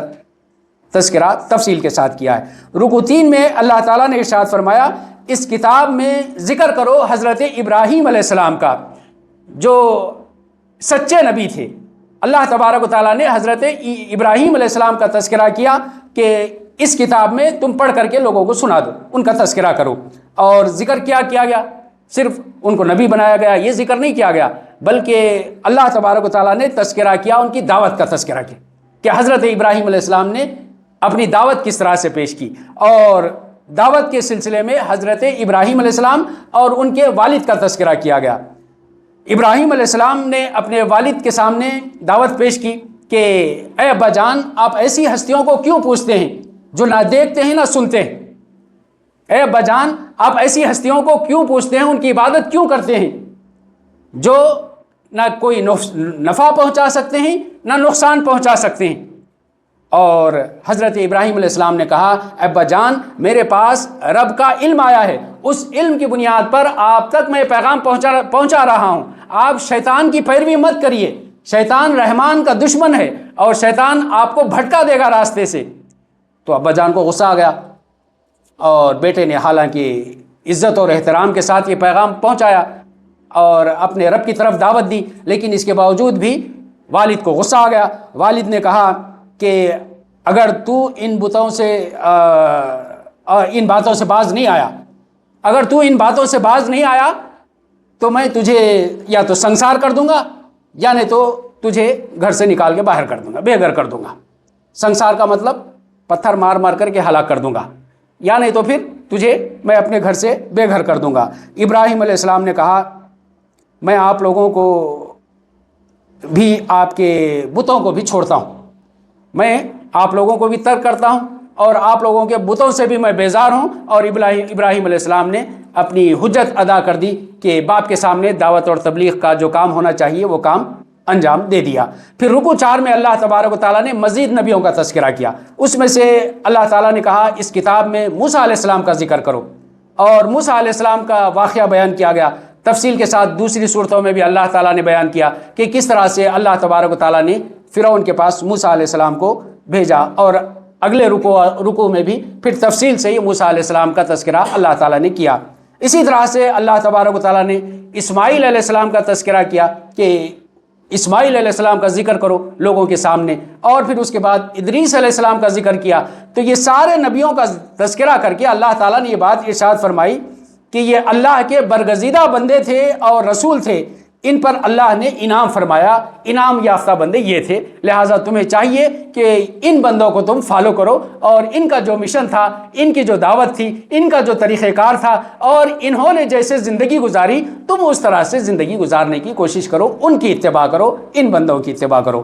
تذکرہ تفصیل کے ساتھ کیا ہے۔ رکوع 3 میں اللہ تعالیٰ نے ارشاد فرمایا اس کتاب میں ذکر کرو حضرت ابراہیم علیہ السلام کا جو سچے نبی تھے۔ اللہ تبارک و تعالیٰ نے حضرت ابراہیم علیہ السلام کا تذکرہ کیا کہ اس کتاب میں تم پڑھ کر کے لوگوں کو سنا دو، ان کا تذکرہ کرو۔ اور ذکر کیا گیا؟ صرف ان کو نبی بنایا گیا یہ ذکر نہیں کیا گیا، بلکہ اللہ تبارک و تعالیٰ نے تذکرہ کیا ان کی دعوت کا تذکرہ کیا کہ حضرت ابراہیم علیہ السلام نے اپنی دعوت کس طرح سے پیش کی، اور دعوت کے سلسلے میں حضرت ابراہیم علیہ السلام اور ان کے والد کا تذکرہ کیا گیا۔ ابراہیم علیہ السلام نے اپنے والد کے سامنے دعوت پیش کی کہ اے ابا جان، آپ ایسی ہستیوں کو کیوں پوچھتے ہیں جو نہ دیکھتے ہیں نہ سنتے ہیں؟ اے ابا جان، آپ ایسی ہستیوں کو کیوں پوچھتے ہیں، ان کی عبادت کیوں کرتے ہیں جو نہ کوئی نفع پہنچا سکتے ہیں نہ نقصان پہنچا سکتے ہیں؟ اور حضرت ابراہیم علیہ السلام نے کہا ابا جان، میرے پاس رب کا علم آیا ہے، اس علم کی بنیاد پر آپ تک میں پیغام پہنچا رہا ہوں، آپ شیطان کی پیروی مت کریے، شیطان رحمان کا دشمن ہے اور شیطان آپ کو بھٹکا دے گا راستے سے۔ تو ابا جان کو غصہ آ گیا اور بیٹے نے حالانکہ عزت اور احترام کے ساتھ یہ پیغام پہنچایا اور اپنے رب کی طرف دعوت دی، لیکن اس کے باوجود بھی والد کو غصہ آ گیا۔ والد نے کہا کہ اگر تو ان بتوں سے ان باتوں سے باز نہیں آیا، اگر تو ان باتوں سے باز نہیں آیا تو میں تجھے یا تو سنسار کر دوں گا یا نہیں تو تجھے گھر سے نکال کے باہر کر دوں گا، بے گھر کر دوں گا۔ سنسار کا مطلب پتھر مار مار کر کے ہلاک کر دوں گا، یا نہیں تو پھر تجھے میں اپنے گھر سے بے گھر کر دوں گا۔ ابراہیم علیہ السلام نے کہا میں آپ لوگوں کو بھی، آپ کے بتوں کو بھی چھوڑتا ہوں، میں آپ لوگوں کو بھی ترک کرتا ہوں اور آپ لوگوں کے بتوں سے بھی میں بیزار ہوں۔ اور ابراہیم علیہ السلام نے اپنی حجت ادا کر دی کہ باپ کے سامنے دعوت اور تبلیغ کا جو کام ہونا چاہیے وہ کام انجام دے دیا۔ پھر رکوع 4 میں اللہ تبارک و تعالیٰ نے مزید نبیوں کا تذکرہ کیا، اس میں سے اللہ تعالیٰ نے کہا اس کتاب میں موسیٰ علیہ السلام کا ذکر کرو، اور موسیٰ علیہ السلام کا واقعہ بیان کیا گیا تفصیل کے ساتھ۔ دوسری صورتوں میں بھی اللہ تعالیٰ نے بیان کیا کہ کس طرح سے اللہ تبارک و تعالیٰ نے فرعون کے پاس موسیٰ علیہ السلام کو بھیجا، اور اگلے رکوع میں بھی پھر تفصیل سے یہ موسیٰ علیہ السلام کا تذکرہ اللہ تعالیٰ نے کیا۔ اسی طرح سے اللہ تبارک و تعالیٰ نے اسماعیل علیہ السلام کا تذکرہ کیا کہ اسماعیل علیہ السلام کا ذکر کرو لوگوں کے سامنے، اور پھر اس کے بعد ادریس علیہ السلام کا ذکر کیا۔ تو یہ سارے نبیوں کا تذکرہ کر کے اللہ تعالیٰ نے یہ بات ارشاد فرمائی کہ یہ اللہ کے برگزیدہ بندے تھے اور رسول تھے، ان پر اللہ نے انعام فرمایا، انعام یافتہ بندے یہ تھے، لہٰذا تمہیں چاہیے کہ ان بندوں کو تم فالو کرو، اور ان کا جو مشن تھا، ان کی جو دعوت تھی، ان کا جو طریقہ کار تھا، اور انہوں نے جیسے زندگی گزاری تم اس طرح سے زندگی گزارنے کی کوشش کرو، ان کی اتباع کرو، ان بندوں کی اتباع کرو۔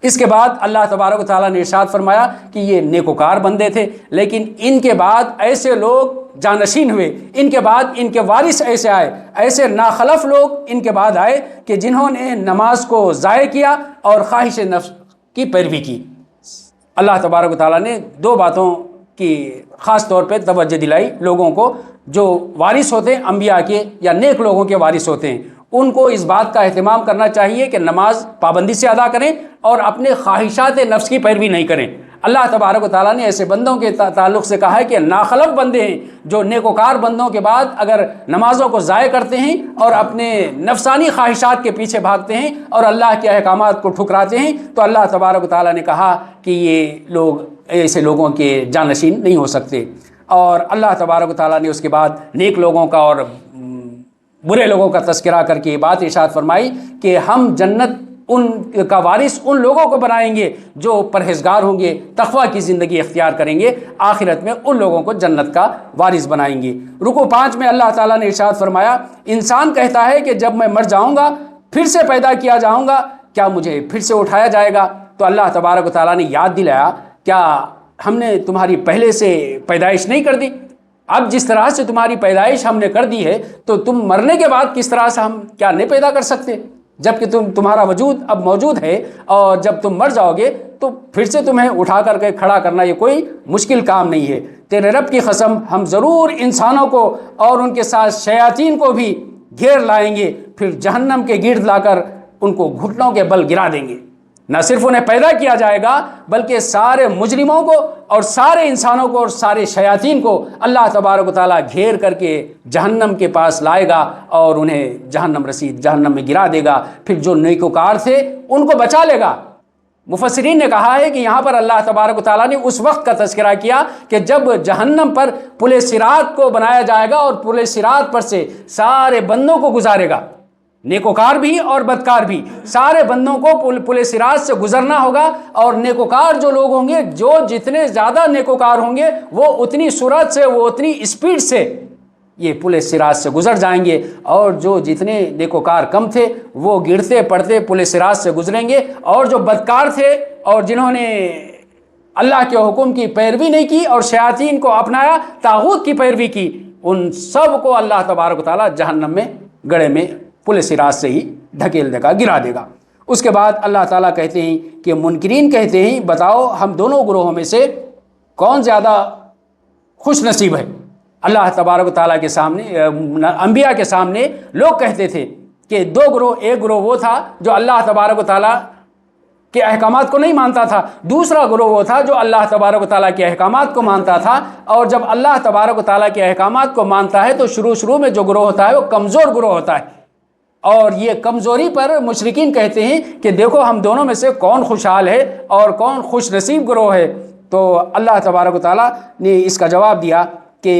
اس کے بعد اللہ تبارک و تعالیٰ نے ارشاد فرمایا کہ یہ نیکوکار بندے تھے، لیکن ان کے بعد ایسے لوگ جانشین ہوئے، ان کے بعد ان کے وارث ایسے آئے، ایسے ناخلف لوگ ان کے بعد آئے کہ جنہوں نے نماز کو ضائع کیا اور خواہش نفس کی پیروی کی۔ اللہ تبارک و تعالیٰ نے دو باتوں کی خاص طور پہ توجہ دلائی لوگوں کو، جو وارث ہوتے ہیں انبیاء کے یا نیک لوگوں کے وارث ہوتے ہیں، ان کو اس بات کا اہتمام کرنا چاہیے کہ نماز پابندی سے ادا کریں اور اپنے خواہشات نفس کی پیروی نہیں کریں۔ اللہ تبارک و تعالیٰ نے ایسے بندوں کے تعلق سے کہا ہے کہ ناخلف بندے ہیں جو نیکوکار بندوں کے بعد اگر نمازوں کو ضائع کرتے ہیں اور اپنے نفسانی خواہشات کے پیچھے بھاگتے ہیں اور اللہ کے احکامات کو ٹھکراتے ہیں، تو اللہ تبارک و تعالیٰ نے کہا کہ یہ لوگ ایسے لوگوں کے جانشین نہیں ہو سکتے۔ اور اللہ تبارک و تعالیٰ نے اس کے بعد نیک لوگوں کا اور برے لوگوں کا تذکرہ کر کے یہ بات ارشاد فرمائی کہ ہم جنت ان کا وارث ان لوگوں کو بنائیں گے جو پرہیزگار ہوں گے، تقویٰ کی زندگی اختیار کریں گے، آخرت میں ان لوگوں کو جنت کا وارث بنائیں گے۔ رکوع 5 میں اللہ تعالیٰ نے ارشاد فرمایا، انسان کہتا ہے کہ جب میں مر جاؤں گا پھر سے پیدا کیا جاؤں گا، کیا مجھے پھر سے اٹھایا جائے گا؟ تو اللہ تبارک و تعالیٰ نے یاد دلایا، کیا ہم نے تمہاری پہلے سے پیدائش نہیں کر دی؟ اب جس طرح سے تمہاری پیدائش ہم نے کر دی ہے تو تم مرنے کے بعد کس طرح سے ہم کیا نہیں پیدا کر سکتے؟ جب کہ تمہارا وجود اب موجود ہے، اور جب تم مر جاؤ گے تو پھر سے تمہیں اٹھا کر کے کھڑا کرنا یہ کوئی مشکل کام نہیں ہے۔ تیرے رب کی قسم، ہم ضرور انسانوں کو اور ان کے ساتھ شیاطین کو بھی گھیر لائیں گے، پھر جہنم کے گرد لا کر ان کو گھٹنوں کے بل گرا دیں گے۔ نہ صرف انہیں پیدا کیا جائے گا بلکہ سارے مجرموں کو اور سارے انسانوں کو اور سارے شیاطین کو اللہ تبارک و تعالیٰ گھیر کر کے جہنم کے پاس لائے گا اور انہیں جہنم رسید جہنم میں گرا دے گا، پھر جو نیکوکار تھے ان کو بچا لے گا۔ مفسرین نے کہا ہے کہ یہاں پر اللہ تبارک و تعالیٰ نے اس وقت کا تذکرہ کیا کہ جب جہنم پر پل صراط کو بنایا جائے گا اور پل صراط پر سے سارے بندوں کو گزارے گا، نیکوکار بھی اور بدکار بھی، سارے بندوں کو پل صراط سے گزرنا ہوگا۔ اور نیکوکار جو لوگ ہوں گے، جو جتنے زیادہ نیکوکار ہوں گے، وہ اتنی سرعت سے، وہ اتنی اسپیڈ سے یہ پل صراط سے گزر جائیں گے، اور جو جتنے نیکوکار کم تھے وہ گرتے پڑتے پل صراط سے گزریں گے، اور جو بدکار تھے اور جنہوں نے اللہ کے حکم کی پیروی نہیں کی اور شیاطین کو اپنایا، طاغوت کی پیروی کی، ان سب کو اللہ تبارک و تعالیٰ جہنم میں گڑھے میں پل صراط سے ہی ڈھکیل دے گا، گرا دے گا۔ اس کے بعد اللہ تعالیٰ کہتے ہیں کہ منکرین کہتے ہیں، بتاؤ ہم دونوں گروہوں میں سے کون زیادہ خوش نصیب ہے؟ اللہ تبارک و تعالیٰ کے سامنے، انبیاء کے سامنے لوگ کہتے تھے کہ دو گروہ، ایک گروہ وہ تھا جو اللہ تبارک و تعالیٰ کے احکامات کو نہیں مانتا تھا، دوسرا گروہ وہ تھا جو اللہ تبارک و تعالیٰ کے احکامات کو مانتا تھا۔ اور جب اللہ تبارک و تعالیٰ کے احکامات کو مانتا ہے تو شروع میں جو گروہ ہوتا ہے وہ کمزور گروہ ہوتا ہے، اور یہ کمزوری پر مشرکین کہتے ہیں کہ دیکھو ہم دونوں میں سے کون خوشحال ہے اور کون خوش نصیب گروہ ہے۔ تو اللہ تبارک و تعالیٰ نے اس کا جواب دیا کہ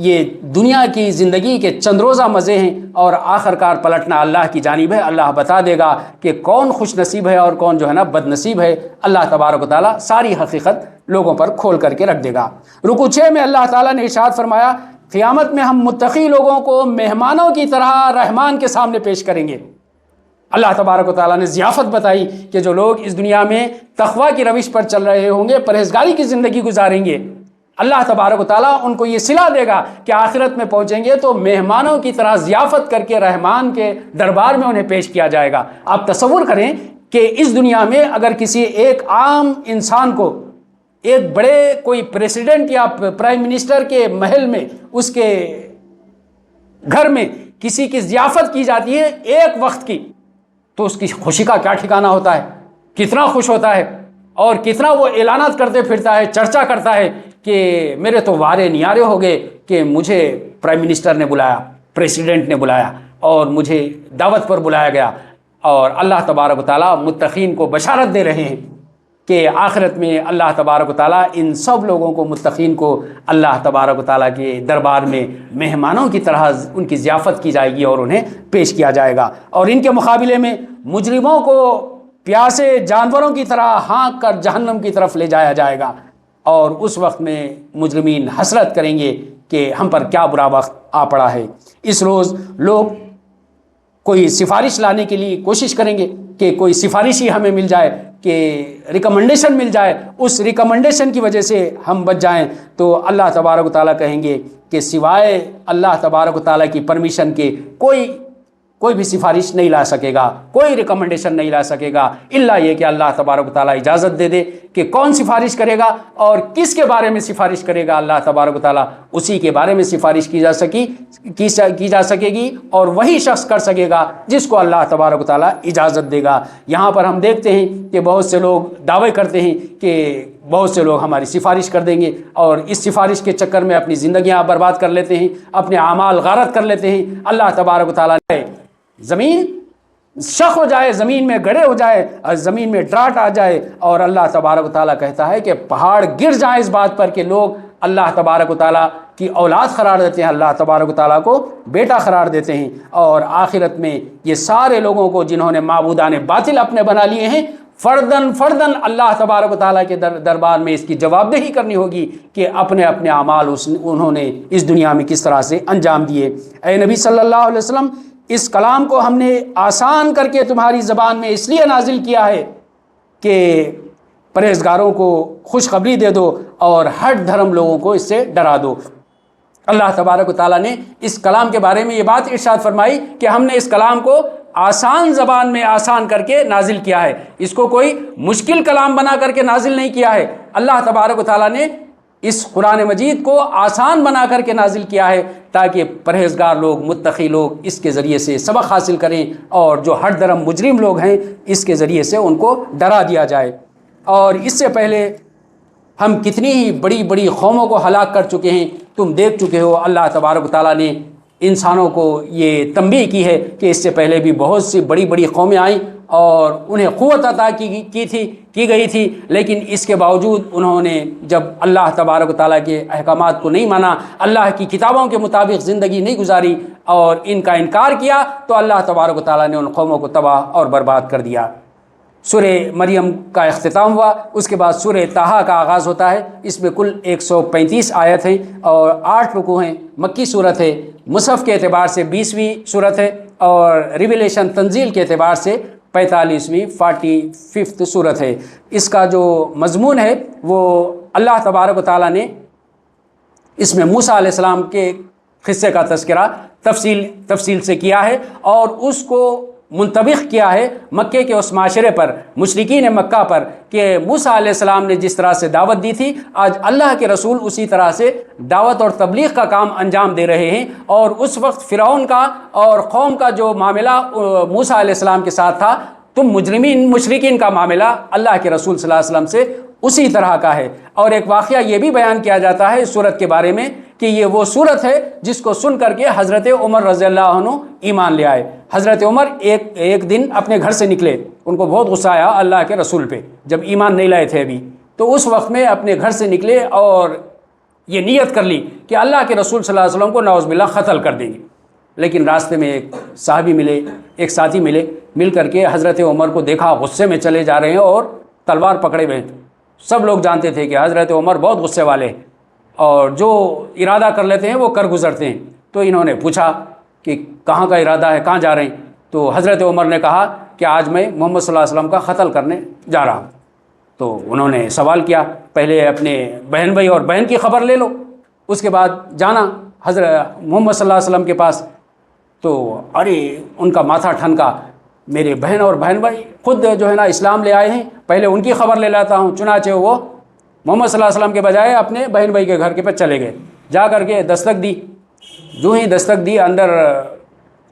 یہ دنیا کی زندگی کے چند روزہ مزے ہیں، اور آخرکار پلٹنا اللہ کی جانب ہے۔ اللہ بتا دے گا کہ کون خوش نصیب ہے اور کون جو ہے نا بد نصیب ہے۔ اللہ تبارک و تعالیٰ ساری حقیقت لوگوں پر کھول کر کے رکھ دے گا۔ رکوع 6 میں اللہ تعالیٰ نے ارشاد فرمایا، قیامت میں ہم متقی لوگوں کو مہمانوں کی طرح رحمان کے سامنے پیش کریں گے۔ اللہ تبارک و تعالیٰ نے ضیافت بتائی کہ جو لوگ اس دنیا میں تقویٰ کی روش پر چل رہے ہوں گے، پرہیزگاری کی زندگی گزاریں گے، اللہ تبارک و تعالیٰ ان کو یہ صلہ دے گا کہ آخرت میں پہنچیں گے تو مہمانوں کی طرح ضیافت کر کے رحمان کے دربار میں انہیں پیش کیا جائے گا۔ آپ تصور کریں کہ اس دنیا میں اگر کسی ایک عام انسان کو ایک بڑے کوئی پریزیڈنٹ یا پرائم منسٹر کے محل میں، اس کے گھر میں کسی کی ضیافت کی جاتی ہے ایک وقت کی، تو اس کی خوشی کا کیا ٹھکانہ ہوتا ہے، کتنا خوش ہوتا ہے، اور کتنا وہ اعلانات کرتے پھرتا ہے، چرچا کرتا ہے کہ میرے تو وارے نیارے ہو گئے کہ مجھے پرائم منسٹر نے بلایا، پریزیڈنٹ نے بلایا اور مجھے دعوت پر بلایا گیا۔ اور اللہ تبارک و تعالیٰ متقین کو بشارت دے رہے ہیں کہ آخرت میں اللہ تبارک و تعالیٰ ان سب لوگوں کو، متقین کو، اللہ تبارک و تعالیٰ کے دربار میں مہمانوں کی طرح ان کی ضیافت کی جائے گی اور انہیں پیش کیا جائے گا۔ اور ان کے مقابلے میں مجرموں کو پیاسے جانوروں کی طرح ہانک کر جہنم کی طرف لے جایا جائے گا، اور اس وقت میں مجرمین حسرت کریں گے کہ ہم پر کیا برا وقت آ پڑا ہے۔ اس روز لوگ کوئی سفارش لانے کے لیے کوشش کریں گے کہ کوئی سفارش ہی ہمیں مل جائے، کہ ریکمنڈیشن مل جائے، اس ریکمنڈیشن کی وجہ سے ہم بچ جائیں، تو اللہ تبارک و تعالیٰ کہیں گے کہ سوائے اللہ تبارک و تعالیٰ کی پرمیشن کے کوئی بھی سفارش نہیں لا سکے گا، کوئی ریکمنڈیشن نہیں لا سکے گا، الا یہ کہ اللہ تبارک و تعالیٰ اجازت دے دے کہ کون سفارش کرے گا اور کس کے بارے میں سفارش کرے گا اللہ تبارک و تعالیٰ، اسی کے بارے میں سفارش کی جا سکے گی، اور وہی شخص کر سکے گا جس کو اللہ تبارک و تعالیٰ اجازت دے گا۔ یہاں پر ہم دیکھتے ہیں کہ بہت سے لوگ دعوے کرتے ہیں کہ بہت سے لوگ ہماری سفارش کر دیں گے، اور اس سفارش کے چکر میں اپنی زندگیاں برباد کر لیتے ہیں، اپنے اعمال غارت کر لیتے ہیں۔ اللہ تبارک و تعالیٰ نے زمین شق ہو جائے، زمین میں گڑھے ہو جائے اور زمین میں ڈراٹ آ جائے، اور اللہ تبارک و تعالیٰ کہتا ہے کہ پہاڑ گر جائیں اس بات پر کہ لوگ اللہ تبارک و تعالیٰ کی اولاد قرار دیتے ہیں، اللہ تبارک و تعالیٰ کو بیٹا قرار دیتے ہیں، اور آخرت میں یہ سارے لوگوں کو جنہوں نے معبودان باطل اپنے بنا لیے ہیں، فردن اللہ تبارک و تعالیٰ کے دربار میں اس کی جواب دہی کرنی ہوگی کہ اپنے اعمال انہوں نے اس دنیا میں کس طرح سے انجام دیے۔ اے نبی صلی اللہ علیہ وسلم، اس کلام کو ہم نے آسان کر کے تمہاری زبان میں اس لیے نازل کیا ہے کہ پرہیزگاروں کو خوشخبری دے دو اور ہٹ دھرم لوگوں کو اس سے ڈرا دو۔ اللہ تبارک و تعالیٰ نے اس کلام کے بارے میں یہ بات ارشاد فرمائی کہ ہم نے اس کلام کو آسان زبان میں آسان کر کے نازل کیا ہے، اس کو کوئی مشکل کلام بنا کر کے نازل نہیں کیا ہے۔ اللہ تبارک و تعالیٰ نے اس قرآن مجید کو آسان بنا کر کے نازل کیا ہے تاکہ پرہیزگار لوگ، متقی لوگ اس کے ذریعے سے سبق حاصل کریں، اور جو ہٹ درم مجرم لوگ ہیں اس کے ذریعے سے ان کو ڈرا دیا جائے۔ اور اس سے پہلے ہم کتنی ہی بڑی بڑی قوموں کو ہلاک کر چکے ہیں، تم دیکھ چکے ہو۔ اللہ تبارک و تعالیٰ نے انسانوں کو یہ تنبیہ کی ہے کہ اس سے پہلے بھی بہت سی بڑی بڑی قومیں آئیں اور انہیں قوت عطا کی گئی تھی، لیکن اس کے باوجود انہوں نے جب اللہ تبارک و تعالیٰ کے احکامات کو نہیں مانا، اللہ کی کتابوں کے مطابق زندگی نہیں گزاری اور ان کا انکار کیا، تو اللہ تبارک و تعالیٰ نے ان قوموں کو تباہ اور برباد کر دیا۔ سورہ مریم کا اختتام ہوا، اس کے بعد سورہ طٰہٰ کا آغاز ہوتا ہے۔ اس میں کل 135 آیت ہیں اور 8 رکوع ہیں۔ مکی صورت ہے، مصحف کے اعتبار سے 20ویں صورت ہے، اور ریویلیشن تنزیل کے اعتبار سے 45ویں صورت ہے۔ اس کا جو مضمون ہے وہ اللہ تبارک و تعالیٰ نے اس میں موسیٰ علیہ السلام کے قصے کا تذکرہ تفصیل سے کیا ہے، اور اس کو منطبق کیا ہے مکے کے اس معاشرے پر، مشرکین مکہ پر، کہ موسیٰ علیہ السلام نے جس طرح سے دعوت دی تھی، آج اللہ کے رسول اسی طرح سے دعوت اور تبلیغ کا کام انجام دے رہے ہیں۔ اور اس وقت فرعون کا اور قوم کا جو معاملہ موسیٰ علیہ السلام کے ساتھ تھا، تم مشرکین کا معاملہ اللہ کے رسول صلی اللہ علیہ وسلم سے اسی طرح کا ہے۔ اور ایک واقعہ یہ بھی بیان کیا جاتا ہے اس صورت کے بارے میں کہ یہ وہ صورت ہے جس کو سن کر کے حضرت عمر رضی اللہ عنہ ایمان لے آئے۔ حضرت عمر ایک دن اپنے گھر سے نکلے، ان کو بہت غصہ آیا اللہ کے رسول پہ، جب ایمان نہیں لائے تھے ابھی، تو اس وقت میں اپنے گھر سے نکلے اور یہ نیت کر لی کہ اللہ کے رسول صلی اللہ علیہ وسلم کو نعوذ باللہ قتل کر دیں گے۔ لیکن راستے میں ایک صحابی ملے، ایک ساتھی ملے، مل کر کے حضرت عمر کو دیکھا غصے میں چلے جا رہے ہیں اور تلوار پکڑے ہوئے ہیں۔ سب لوگ جانتے تھے کہ حضرت عمر بہت غصے والے ہیں اور جو ارادہ کر لیتے ہیں وہ کر گزرتے ہیں۔ تو انہوں نے پوچھا کہ کہاں کا ارادہ ہے، کہاں جا رہے ہیں؟ تو حضرت عمر نے کہا کہ آج میں محمد صلی اللہ علیہ وسلم کا قتل کرنے جا رہا ہوں۔ تو انہوں نے سوال کیا، پہلے اپنے بہن بھائی اور بہن کی خبر لے لو، اس کے بعد جانا حضرت محمد صلی اللہ علیہ وسلم کے پاس۔ تو ارے ان کا ماتھا ٹھنکا، میرے بہن اور بہن بھائی خود جو ہے نا اسلام لے آئے ہیں، پہلے ان کی خبر لے لیتا ہوں۔ چنانچہ وہ محمد صلی اللہ علیہ وسلم کے بجائے اپنے بہن بھائی کے گھر کے پہ چلے گئے، جا کر کے دستک دی۔ جو ہی دستک دی، اندر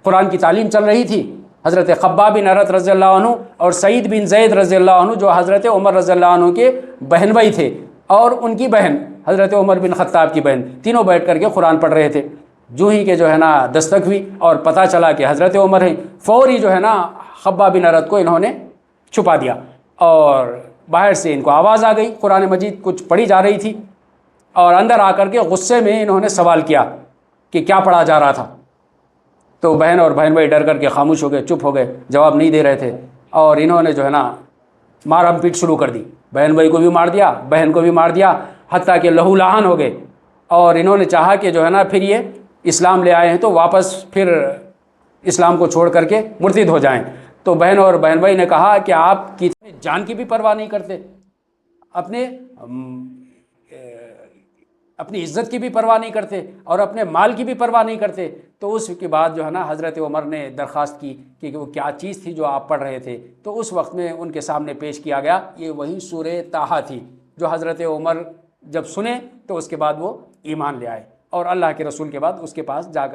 قرآن کی تعلیم چل رہی تھی۔ حضرت خباب بن ارت رضی اللہ عنہ اور سعید بن زید رضی اللہ عنہ جو حضرت عمر رضی اللہ عنہ کے بہن بھائی تھے، اور ان کی بہن حضرت عمر بن خطاب کی بہن، تینوں بیٹھ کر کے قرآن پڑھ رہے تھے۔ جو ہی کہ جو ہے نا دستک ہوئی اور پتہ چلا کہ حضرت عمر ہیں، فوری جو ہے نا خباب بن ارت کو انہوں نے چھپا دیا، اور باہر سے ان کو آواز آ گئی، قرآن مجید کچھ پڑھی جا رہی تھی، اور اندر آ کر کے غصے میں انہوں نے سوال کیا کہ کیا پڑھا جا رہا تھا۔ تو بہن اور بہن بھائی ڈر کر کے خاموش ہو گئے، چپ ہو گئے، جواب نہیں دے رہے تھے، اور انہوں نے جو ہے نا مارم پیٹ شروع کر دی، بہن بھائی کو بھی مار دیا، بہن کو بھی مار دیا، حتیٰ کہ لہو لہان ہو گئے۔ اور انہوں نے چاہا کہ جو ہے نا پھر یہ اسلام لے آئے ہیں تو واپس پھر اسلام کو چھوڑ کر کے مرتد ہو جائیں۔ تو بہن اور بہن بھائی نے کہا کہ آپ کی جان کی بھی پرواہ نہیں کرتے، اپنی عزت کی بھی پرواہ نہیں کرتے اور اپنے مال کی بھی پرواہ نہیں کرتے۔ تو اس کے بعد جو ہے نا حضرت عمر نے درخواست کی کہ وہ کیا چیز تھی جو آپ پڑھ رہے تھے، تو اس وقت میں ان کے سامنے پیش کیا گیا، یہ وہی سورہ طٰہٰ تھی جو حضرت عمر جب سنے تو اس کے بعد وہ ایمان لے آئے اور اللہ کے رسول کے بعد اس کے پاس جا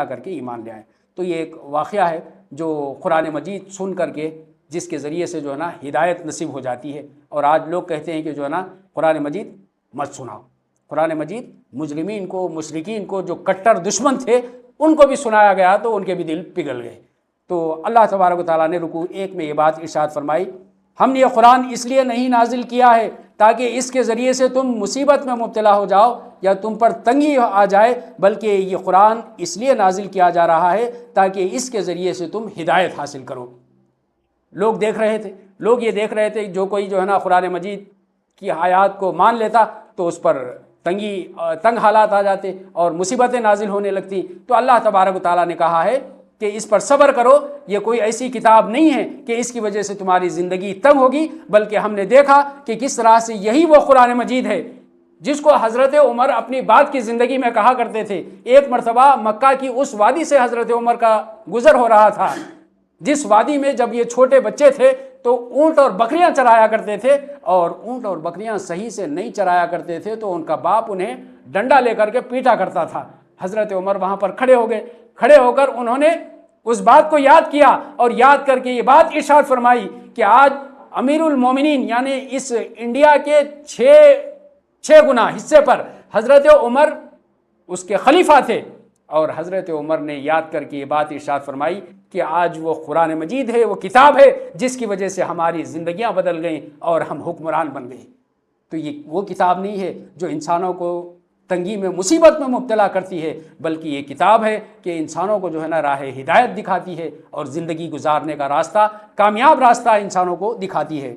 کر کے ایمان لے آئے۔ تو یہ ایک واقعہ ہے جو قرآن مجید سن کر کے جس کے ذریعے سے جو ہے نا ہدایت نصیب ہو جاتی ہے۔ اور آج لوگ کہتے ہیں کہ جو ہے نا قرآن مجید مت سناؤ، قرآن مجید مجرمین کو، مشرکین کو، جو کٹر دشمن تھے ان کو بھی سنایا گیا تو ان کے بھی دل پگھل گئے۔ تو اللہ تبارک و تعالیٰ نے رکوع 1 میں یہ بات ارشاد فرمائی، ہم نے یہ قرآن اس لیے نہیں نازل کیا ہے تاکہ اس کے ذریعے سے تم مصیبت میں مبتلا ہو جاؤ یا تم پر تنگی آ جائے، بلکہ یہ قرآن اس لیے نازل کیا جا رہا ہے تاکہ اس کے ذریعے سے تم ہدایت حاصل کرو۔ لوگ دیکھ رہے تھے، لوگ یہ دیکھ رہے تھے جو کوئی جو ہے نا قرآن مجید کی آیات کو مان لیتا تو اس پر تنگ حالات آ جاتے اور مصیبتیں نازل ہونے لگتی۔ تو اللہ تبارک و تعالیٰ نے کہا ہے کہ اس پر صبر کرو، یہ کوئی ایسی کتاب نہیں ہے کہ اس کی وجہ سے تمہاری زندگی تنگ ہوگی، بلکہ ہم نے دیکھا کہ کس طرح سے یہی وہ قرآن مجید ہے جس کو حضرت عمر اپنی بعد کی زندگی میں کہا کرتے تھے۔ ایک مرتبہ مکہ کی اس وادی سے حضرت عمر کا گزر ہو رہا تھا جس وادی میں جب یہ چھوٹے بچے تھے تو اونٹ اور بکریاں چرایا کرتے تھے، اور اونٹ اور بکریاں صحیح سے نہیں چرایا کرتے تھے تو ان کا باپ انہیں ڈنڈا لے کر کے پیٹا کرتا تھا۔ حضرت عمر وہاں پر کھڑے ہو گئے، کھڑے ہو کر انہوں نے اس بات کو یاد کیا اور یاد کر کے یہ بات ارشاد فرمائی کہ آج امیر المومنین یعنی اس انڈیا کے 6 گنا حصے پر حضرت عمر اس کے خلیفہ تھے، اور حضرت عمر نے یاد کر کے یہ بات ارشاد فرمائی کہ آج وہ قرآن مجید ہے، وہ کتاب ہے جس کی وجہ سے ہماری زندگیاں بدل گئیں اور ہم حکمران بن گئے۔ تو یہ وہ کتاب نہیں ہے جو انسانوں کو تنگی میں، مصیبت میں مبتلا کرتی ہے، بلکہ یہ کتاب ہے کہ انسانوں کو جو ہے نا راہ ہدایت دکھاتی ہے اور زندگی گزارنے کا راستہ، کامیاب راستہ انسانوں کو دکھاتی ہے۔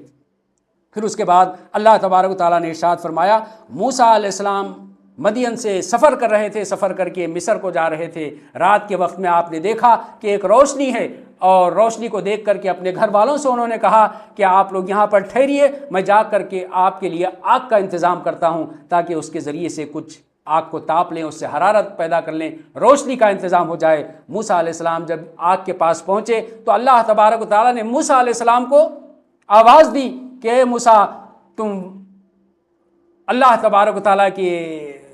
پھر اس کے بعد اللہ تبارک و تعالیٰ نے ارشاد فرمایا، موسیٰ علیہ السلام مدین سے سفر کر رہے تھے، سفر کر کے مصر کو جا رہے تھے۔ رات کے وقت میں آپ نے دیکھا کہ ایک روشنی ہے، اور روشنی کو دیکھ کر کے اپنے گھر والوں سے انہوں نے کہا کہ آپ لوگ یہاں پر ٹھہریے، میں جا کر کے آپ کے لیے آگ کا انتظام کرتا ہوں تاکہ اس کے ذریعے سے کچھ آگ کو تاپ لیں، اس سے حرارت پیدا کر لیں، روشنی کا انتظام ہو جائے۔ موسیٰ علیہ السلام جب آگ کے پاس پہنچے تو اللہ تبارک و تعالیٰ نے موسیٰ علیہ السلام کو آواز دی کہ اے موسیٰ، تم اللہ تبارک و تعالیٰ کے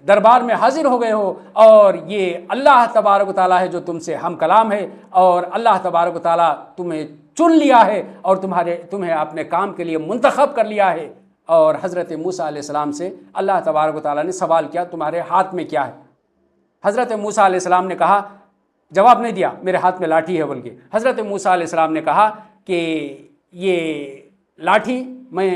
دربار میں حاضر ہو گئے ہو، اور یہ اللہ تبارک و تعالیٰ ہے جو تم سے ہم کلام ہے، اور اللہ تبارک و تعالیٰ تمہیں چن لیا ہے اور تمہیں اپنے کام کے لیے منتخب کر لیا ہے۔ اور حضرت موسیٰ علیہ السلام سے اللہ تبارک و تعالیٰ نے سوال کیا، تمہارے ہاتھ میں کیا ہے؟ حضرت موسیٰ علیہ السلام نے کہا، جواب نہیں دیا، میرے ہاتھ میں لاٹھی ہے بلکہ۔ حضرت موسیٰ علیہ السلام نے کہا کہ یہ لاٹھی میں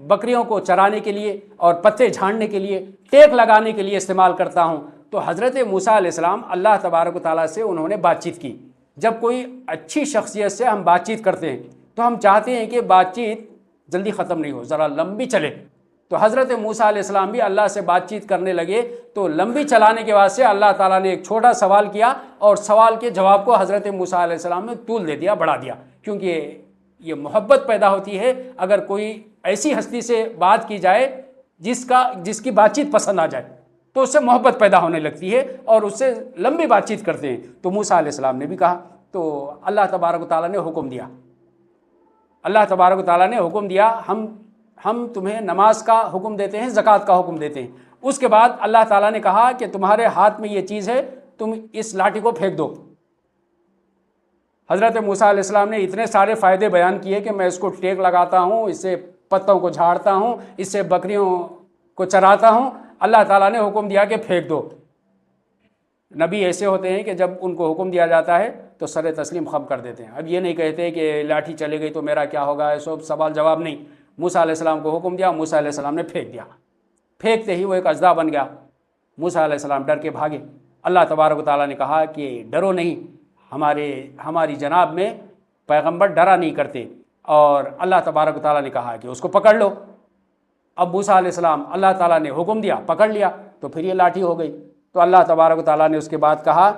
بکریوں کو چرانے کے لیے اور پتے جھاڑنے کے لیے، ٹیک لگانے کے لیے استعمال کرتا ہوں۔ تو حضرت موسیٰ علیہ السلام اللہ تبارک و تعالیٰ سے انہوں نے بات چیت کی۔ جب کوئی اچھی شخصیت سے ہم بات چیت کرتے ہیں تو ہم چاہتے ہیں کہ بات چیت جلدی ختم نہیں ہو، ذرا لمبی چلے۔ تو حضرت موسیٰ علیہ السلام بھی اللہ سے بات چیت کرنے لگے، تو لمبی چلانے کے واسطے اللہ تعالیٰ نے ایک چھوٹا سوال کیا، اور سوال کے جواب کو حضرت موسیٰ علیہ السلام نے طول دے دیا، بڑھا دیا، کیونکہ یہ محبت پیدا ہوتی ہے اگر کوئی ایسی ہستی سے بات کی جائے جس کی بات چیت پسند آ جائے تو اس سے محبت پیدا ہونے لگتی ہے اور اس سے لمبی بات چیت کرتے ہیں۔ تو موسیٰ علیہ السلام نے بھی کہا، تو اللہ تبارک و تعالیٰ نے حکم دیا، اللہ تبارک و تعالیٰ نے حکم دیا، ہم تمہیں نماز کا حکم دیتے ہیں، زکوٰۃ کا حکم دیتے ہیں۔ اس کے بعد اللہ تعالیٰ نے کہا کہ تمہارے ہاتھ میں یہ چیز ہے، تم اس لاٹھی کو پھینک دو۔ حضرت موسیٰ علیہ السلام نے اتنے سارے فائدے بیان کیے کہ میں اس کو ٹیک لگاتا ہوں، اس سے پتوں کو جھاڑتا ہوں، اس سے بکریوں کو چراتا ہوں۔ اللہ تعالیٰ نے حکم دیا کہ پھینک دو۔ نبی ایسے ہوتے ہیں کہ جب ان کو حکم دیا جاتا ہے تو سر تسلیم خم کر دیتے ہیں، اب یہ نہیں کہتے کہ لاٹھی چلے گئی تو میرا کیا ہوگا، ایسا سوال جواب نہیں۔ موسیٰ علیہ السلام کو حکم دیا، موسیٰ علیہ السلام نے پھینک دیا، پھینکتے ہی وہ ایک اژدھا بن گیا۔ موسیٰ علیہ السلام ڈر کے بھاگے۔ اللہ تبارک و تعالیٰ نے کہا کہ ڈرو نہیں، ہماری جناب میں پیغمبر ڈرا نہیں کرتے، اور اللہ تبارک و تعالیٰ نے کہا کہ اس کو پکڑ لو۔ اب موسیٰ علیہ السلام، اللہ تعالیٰ نے حکم دیا، پکڑ لیا، تو پھر یہ لاٹھی ہو گئی۔ تو اللہ تبارک و تعالیٰ نے اس کے بعد کہا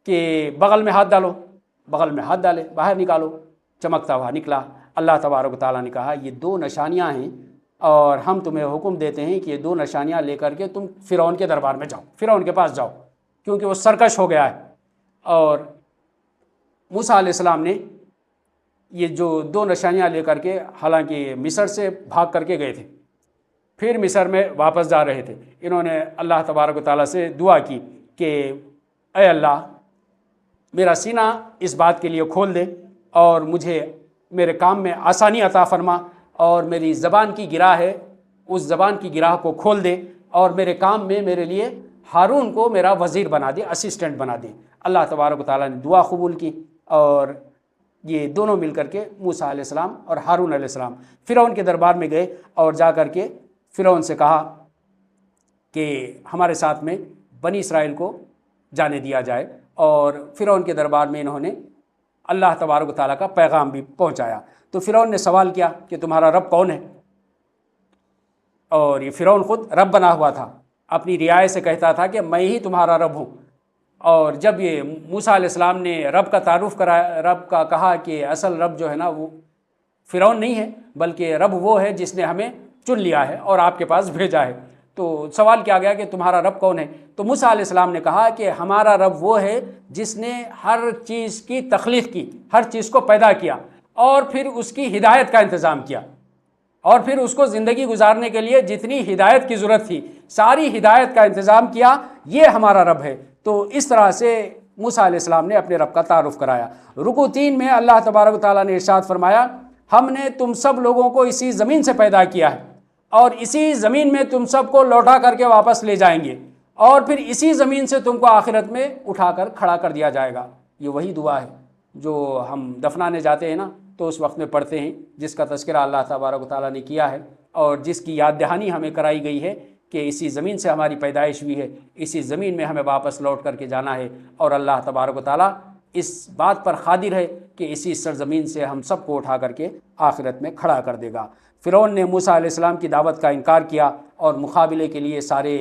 کہ بغل میں ہاتھ ڈالو، بغل میں ہاتھ ڈالے، باہر نکالو، چمکتا ہوا نکلا۔ اللہ تبارک و تعالیٰ نے کہا یہ 2 نشانیاں ہیں اور ہم تمہیں حکم دیتے ہیں کہ یہ 2 نشانیاں لے کر کے تم فرعون کے دربار میں جاؤ، فرعون کے پاس جاؤ، کیونکہ وہ سرکش ہو گیا ہے۔ اور موسیٰ علیہ السلام نے یہ جو 2 نشانیاں لے کر کے، حالانکہ مصر سے بھاگ کر کے گئے تھے، پھر مصر میں واپس جا رہے تھے، انہوں نے اللہ تبارک و تعالیٰ سے دعا کی کہ اے اللہ میرا سینہ اس بات کے لیے کھول دے اور مجھے میرے کام میں آسانی عطا فرما، اور میری زبان کی گرہ ہے اس زبان کی گرہ کو کھول دے، اور میرے کام میں میرے لیے ہارون کو میرا وزیر بنا دے، اسسٹنٹ بنا دے۔ اللہ تبارک و تعالیٰ نے دعا قبول کی، اور یہ دونوں مل کر کے موسیٰ علیہ السلام اور ہارون علیہ السلام فرعون کے دربار میں گئے، اور جا کر کے فرعون سے کہا کہ ہمارے ساتھ میں بنی اسرائیل کو جانے دیا جائے، اور فرعون کے دربار میں انہوں نے اللہ تبارک و تعالیٰ کا پیغام بھی پہنچایا۔ تو فرعون نے سوال کیا کہ تمہارا رب کون ہے؟ اور یہ فرعون خود رب بنا ہوا تھا، اپنی رعایا سے کہتا تھا کہ میں ہی تمہارا رب ہوں۔ اور جب یہ موسیٰ علیہ السلام نے رب کا تعارف کرایا، رب کا کہا کہ اصل رب جو ہے نا وہ فرعون نہیں ہے، بلکہ رب وہ ہے جس نے ہمیں چن لیا ہے اور آپ کے پاس بھیجا ہے، تو سوال کیا گیا کہ تمہارا رب کون ہے؟ تو موسیٰ علیہ السلام نے کہا کہ ہمارا رب وہ ہے جس نے ہر چیز کی تخلیق کی، ہر چیز کو پیدا کیا، اور پھر اس کی ہدایت کا انتظام کیا، اور پھر اس کو زندگی گزارنے کے لیے جتنی ہدایت کی ضرورت تھی ساری ہدایت کا انتظام کیا، یہ ہمارا رب ہے۔ تو اس طرح سے موسیٰ علیہ السلام نے اپنے رب کا تعارف کرایا۔ رکوع 3 میں اللہ تبارک و تعالیٰ نے ارشاد فرمایا ہم نے تم سب لوگوں کو اسی زمین سے پیدا کیا ہے، اور اسی زمین میں تم سب کو لوٹا کر کے واپس لے جائیں گے، اور پھر اسی زمین سے تم کو آخرت میں اٹھا کر کھڑا کر دیا جائے گا۔ یہ وہی دعا ہے جو ہم دفنانے جاتے ہیں نا تو اس وقت میں پڑھتے ہیں، جس کا تذکرہ اللہ تبارک و تعالیٰ نے کیا ہے، اور جس کی یاد دہانی ہمیں کرائی گئی ہے کہ اسی زمین سے ہماری پیدائش ہوئی ہے، اسی زمین میں ہمیں واپس لوٹ کر کے جانا ہے، اور اللہ تبارک و تعالیٰ اس بات پر قادر ہے کہ اسی سرزمین سے ہم سب کو اٹھا کر کے آخرت میں کھڑا کر دے گا۔ فرعون نے موسیٰ علیہ السلام کی دعوت کا انکار کیا، اور مقابلے کے لیے سارے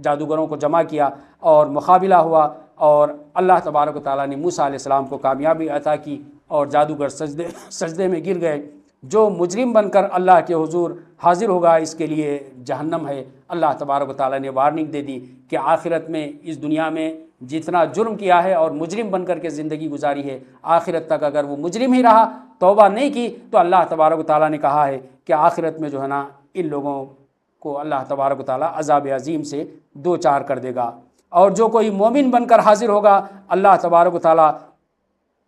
جادوگروں کو جمع کیا، اور مقابلہ ہوا، اور اللہ تبارک و تعالیٰ نے موسیٰ علیہ السلام کو کامیابی عطا کی، اور جادوگر سجدے میں گر گئے۔ جو مجرم بن کر اللہ کے حضور حاضر ہوگا اس کے لیے جہنم ہے۔ اللہ تبارک و تعالیٰ نے وارننگ دے دی کہ آخرت میں اس دنیا میں جتنا جرم کیا ہے اور مجرم بن کر کے زندگی گزاری ہے، آخرت تک اگر وہ مجرم ہی رہا، توبہ نہیں کی، تو اللہ تبارک و تعالیٰ نے کہا ہے کہ آخرت میں جو ہے نا ان لوگوں کو اللہ تبارک و تعالیٰ عذاب عظیم سے دوچار کر دے گا۔ اور جو کوئی مومن بن کر حاضر ہوگا، اللہ تبارک و تعالیٰ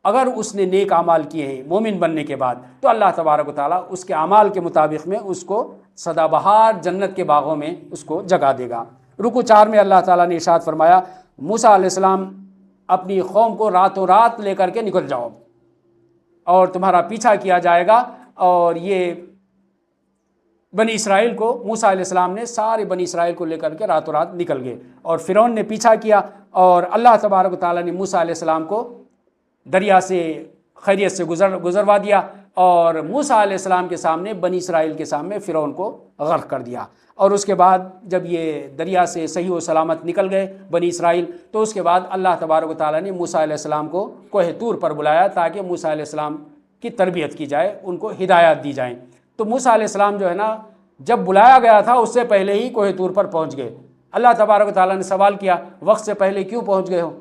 اگر اس نے نیک اعمال کیے ہیں مومن بننے کے بعد، تو اللہ تبارک و تعالیٰ اس کے اعمال کے مطابق میں اس کو سدا بہار جنت کے باغوں میں اس کو جگہ دے گا۔ رکوع 4 میں اللہ تعالیٰ نے ارشاد فرمایا موسیٰ علیہ السلام اپنی قوم کو راتوں رات لے کر کے نکل جاؤ، اور تمہارا پیچھا کیا جائے گا۔ اور یہ بنی اسرائیل کو موسیٰ علیہ السلام نے سارے بنی اسرائیل کو لے کر کے راتوں رات نکل گئے، اور فرعون نے پیچھا کیا، اور اللہ تبارک و تعالیٰ نے موسیٰ علیہ السلام کو دریا سے خیریت سے گزروا دیا، اور موسیٰ علیہ السلام کے سامنے بنی اسرائیل کے سامنے فرعون کو غرق کر دیا۔ اور اس کے بعد جب یہ دریا سے صحیح و سلامت نکل گئے بنی اسرائیل، تو اس کے بعد اللہ تبارک و تعالیٰ نے موسیٰ علیہ السلام کو کوہ طور پر بلایا تاکہ موسیٰ علیہ السلام کی تربیت کی جائے، ان کو ہدایات دی جائیں۔ تو موسیٰ علیہ السلام جو ہے نا جب بلایا گیا تھا اس سے پہلے ہی کوہ طور پر پہنچ گئے۔ اللہ تبارک و تعالیٰ نے سوال کیا وقت سے پہلے کیوں پہنچ گئے ہو،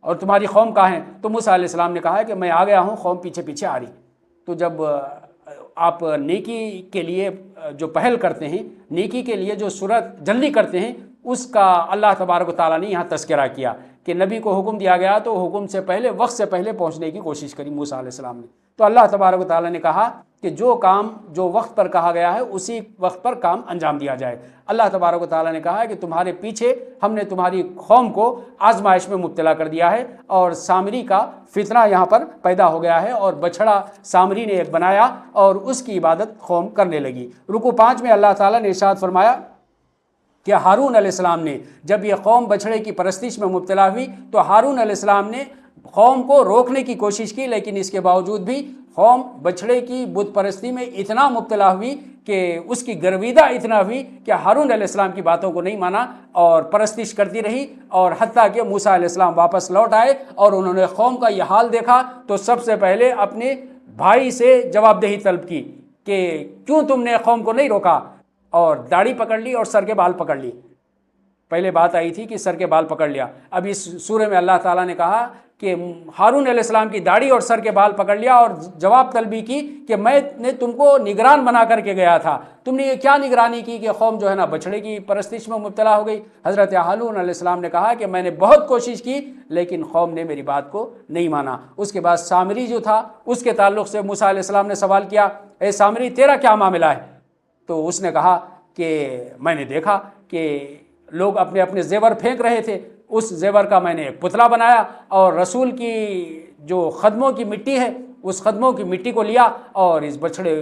اور تمہاری قوم کہاں ہے؟ تو موسیٰ علیہ السلام نے کہا کہ میں آ گیا ہوں، قوم پیچھے پیچھے آ رہی۔ تو جب آپ نیکی کے لیے جو پہل کرتے ہیں، نیکی کے لیے جو صورت جلدی کرتے ہیں، اس کا اللہ تبارک و تعالیٰ نے یہاں تذکرہ کیا کہ نبی کو حکم دیا گیا تو حکم سے پہلے وقت سے پہلے پہنچنے کی کوشش کری موسیٰ علیہ السلام نے۔ تو اللہ تبارک و تعالیٰ نے کہا کہ جو کام جو وقت پر کہا گیا ہے اسی وقت پر کام انجام دیا جائے۔ اللہ تبارک و تعالیٰ نے کہا کہ تمہارے پیچھے ہم نے تمہاری قوم کو آزمائش میں مبتلا کر دیا ہے، اور سامری کا فتنہ یہاں پر پیدا ہو گیا ہے، اور بچھڑا سامری نے ایک بنایا اور اس کی عبادت قوم کرنے لگی۔ رکوع 5 میں اللہ تعالیٰ نے ارشاد فرمایا کہ ہارون علیہ السلام نے جب یہ قوم بچھڑے کی پرستش میں مبتلا ہوئی تو ہارون علیہ السلام نے قوم کو روکنے کی کوشش کی، لیکن اس کے باوجود بھی قوم بچھڑے کی بت پرستی میں اتنا مبتلا ہوئی کہ اس کی گرویدہ اتنا ہوئی کہ ہارون علیہ السلام کی باتوں کو نہیں مانا اور پرستش کرتی رہی، اور حتیٰ کہ موسیٰ علیہ السلام واپس لوٹ آئے اور انہوں نے قوم کا یہ حال دیکھا تو سب سے پہلے اپنے بھائی سے جواب دہی طلب کی کہ کیوں تم نے قوم کو نہیں روکا، اور داڑھی پکڑ لی اور سر کے بال پکڑ لی۔ پہلے بات آئی تھی کہ سر کے بال پکڑ لیا، اب اس سورہ میں اللہ تعالیٰ نے کہا کہ ہارون علیہ السلام کی داڑھی اور سر کے بال پکڑ لیا اور جواب طلبی کی کہ میں نے تم کو نگران بنا کر کے گیا تھا، تم نے یہ کیا نگرانی کی کہ قوم جو ہے نا بچھڑے کی پرستش میں مبتلا ہو گئی۔ حضرت ہارون علیہ السلام نے کہا کہ میں نے بہت کوشش کی لیکن قوم نے میری بات کو نہیں مانا۔ اس کے بعد سامری جو تھا اس کے تعلق سے موسیٰ علیہ السلام نے سوال کیا، اے سامری تیرا کیا معاملہ ہے؟ تو اس نے کہا کہ میں نے دیکھا کہ لوگ اپنے اپنے زیور پھینک رہے تھے، اس زیور کا میں نے ایک پتلا بنایا اور رسول کی جو خدموں کی مٹی ہے اس خدموں کی مٹی کو لیا اور اس بچھڑے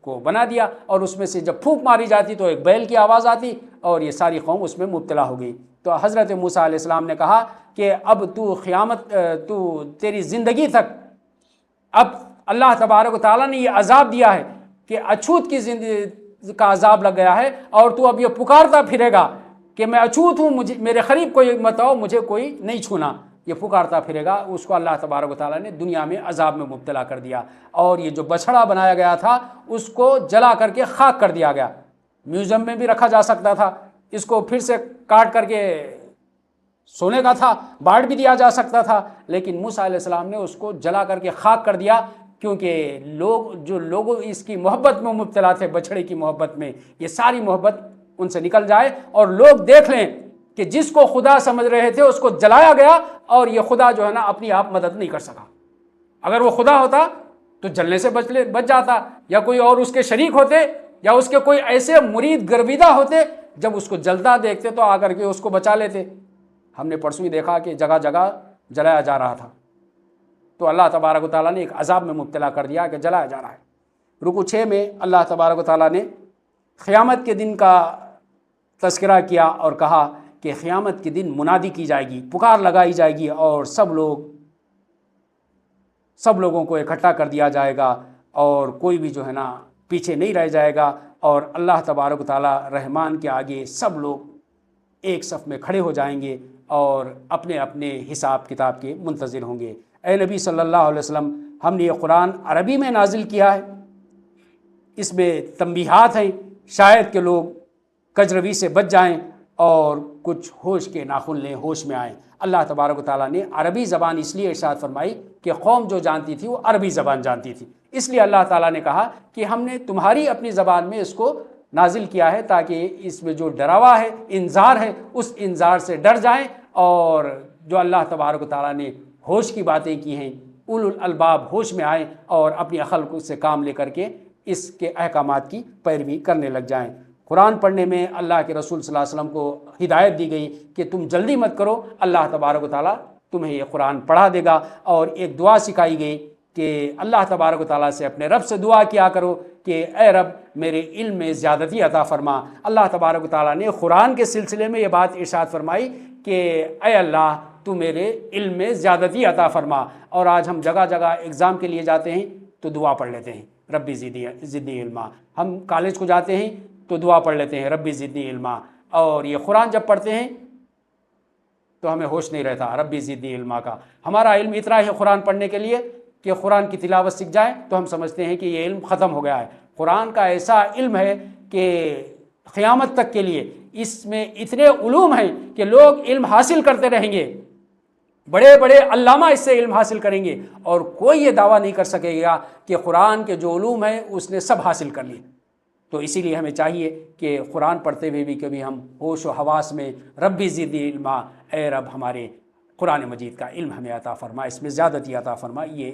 کو بنا دیا، اور اس میں سے جب پھونک ماری جاتی تو ایک بیل کی آواز آتی اور یہ ساری قوم اس میں مبتلا ہو گئی۔ تو حضرت موسیٰ علیہ السلام نے کہا کہ اب تیری زندگی تک اب اللہ تبارک و تعالیٰ نے یہ عذاب دیا ہے کہ اچھوت کی زندگی کا عذاب لگ گیا ہے، اور تو اب یہ پکارتا پھرے گا کہ میں اچھوت ہوں، مجھے میرے قریب کوئی مت آؤ، مجھے کوئی نہیں چھونا، یہ پکارتا پھرے گا۔ اس کو اللہ تبارک و تعالیٰ نے دنیا میں عذاب میں مبتلا کر دیا، اور یہ جو بچھڑا بنایا گیا تھا اس کو جلا کر کے خاک کر دیا گیا۔ میوزیم میں بھی رکھا جا سکتا تھا، اس کو پھر سے کاٹ کر کے سونے کا تھا، بانٹ بھی دیا جا سکتا تھا، لیکن موسیٰ علیہ السلام نے اس کو جلا کر کے خاک کر دیا، کیونکہ لوگ اس کی محبت میں مبتلا تھے، بچھڑے کی محبت میں، یہ ساری محبت ان سے نکل جائے اور لوگ دیکھ لیں کہ جس کو خدا سمجھ رہے تھے اس کو جلایا گیا، اور یہ خدا جو ہے نا اپنی آپ مدد نہیں کر سکا۔ اگر وہ خدا ہوتا تو جلنے سے بچ جاتا، یا کوئی اور اس کے شریک ہوتے، یا اس کے کوئی ایسے مرید گرویدہ ہوتے جب اس کو جلتا دیکھتے تو آ کر کے اس کو بچا لیتے۔ ہم نے پرسوں ہی دیکھا کہ جگہ جگہ جلایا جا رہا تھا، تو اللہ تبارک و تعالیٰ نے ایک عذاب میں مبتلا کر دیا کہ جلایا جا رہا ہے۔ رکوع 6 میں اللہ تبارک و تعالیٰ نے قیامت کے دن کا تذکرہ کیا اور کہا کہ قیامت کے دن منادی کی جائے گی، پکار لگائی جائے گی، اور سب لوگوں کو اکٹھا کر دیا جائے گا، اور کوئی بھی جو ہے نا پیچھے نہیں رہ جائے گا، اور اللہ تبارک و تعالیٰ رحمان کے آگے سب لوگ ایک صف میں کھڑے ہو جائیں گے اور اپنے اپنے حساب کتاب کے منتظر ہوں گے۔ اے نبی صلی اللہ علیہ وسلم، ہم نے یہ قرآن عربی میں نازل کیا ہے، اس میں تنبیہات ہیں، شاید کہ لوگ کجروی سے بچ جائیں اور کچھ ہوش کے ناخن لیں، ہوش میں آئیں۔ اللہ تبارک و تعالیٰ نے عربی زبان اس لیے ارشاد فرمائی کہ قوم جو جانتی تھی وہ عربی زبان جانتی تھی، اس لیے اللہ تعالیٰ نے کہا کہ ہم نے تمہاری اپنی زبان میں اس کو نازل کیا ہے تاکہ اس میں جو ڈراوا ہے، انذار ہے، اس انذار سے ڈر جائیں، اور جو اللہ تبارک و تعالیٰ نے ہوش کی باتیں کی ہیں، اولو الالباب ہوش میں آئیں اور اپنی عقل سے کام لے کر کے اس کے احکامات کی پیروی کرنے لگ جائیں۔ قرآن پڑھنے میں اللہ کے رسول صلی اللہ علیہ وسلم کو ہدایت دی گئی کہ تم جلدی مت کرو، اللہ تبارک و تعالیٰ تمہیں یہ قرآن پڑھا دے گا، اور ایک دعا سکھائی گئی کہ اللہ تبارک و تعالیٰ سے اپنے رب سے دعا کیا کرو کہ اے رب میرے علم میں زیادتی عطا فرما۔ اللہ تبارک و تعالیٰ نے قرآن کے سلسلے میں یہ بات ارشاد فرمائی کہ اے اللہ تو میرے علم میں زیادتی عطا فرما، اور آج ہم جگہ جگہ ایگزام کے لیے جاتے ہیں تو دعا پڑھ لیتے ہیں ربی زدنی علما، ہم کالج کو جاتے ہیں تو دعا پڑھ لیتے ہیں ربی زدنی علما، اور یہ قرآن جب پڑھتے ہیں تو ہمیں ہوش نہیں رہتا ربی زدنی علما کا۔ ہمارا علم اتنا ہے قرآن پڑھنے کے لیے کہ قرآن کی تلاوت سیکھ جائیں تو ہم سمجھتے ہیں کہ یہ علم ختم ہو گیا ہے۔ قرآن کا ایسا علم ہے کہ قیامت تک کے لیے اس میں اتنے علوم ہیں کہ لوگ علم حاصل کرتے رہیں گے، بڑے بڑے علامہ اس سے علم حاصل کریں گے، اور کوئی یہ دعویٰ نہیں کر سکے گا کہ قرآن کے جو علوم ہیں اس نے سب حاصل کر لیے۔ تو اسی لیے ہمیں چاہیے کہ قرآن پڑھتے ہوئے بھی کبھی ہم ہوش و حواس میں ربی زدنی علما، اے رب ہمارے قرآن مجید کا علم ہمیں عطا فرما، اس میں زیادتی عطا فرما، یہ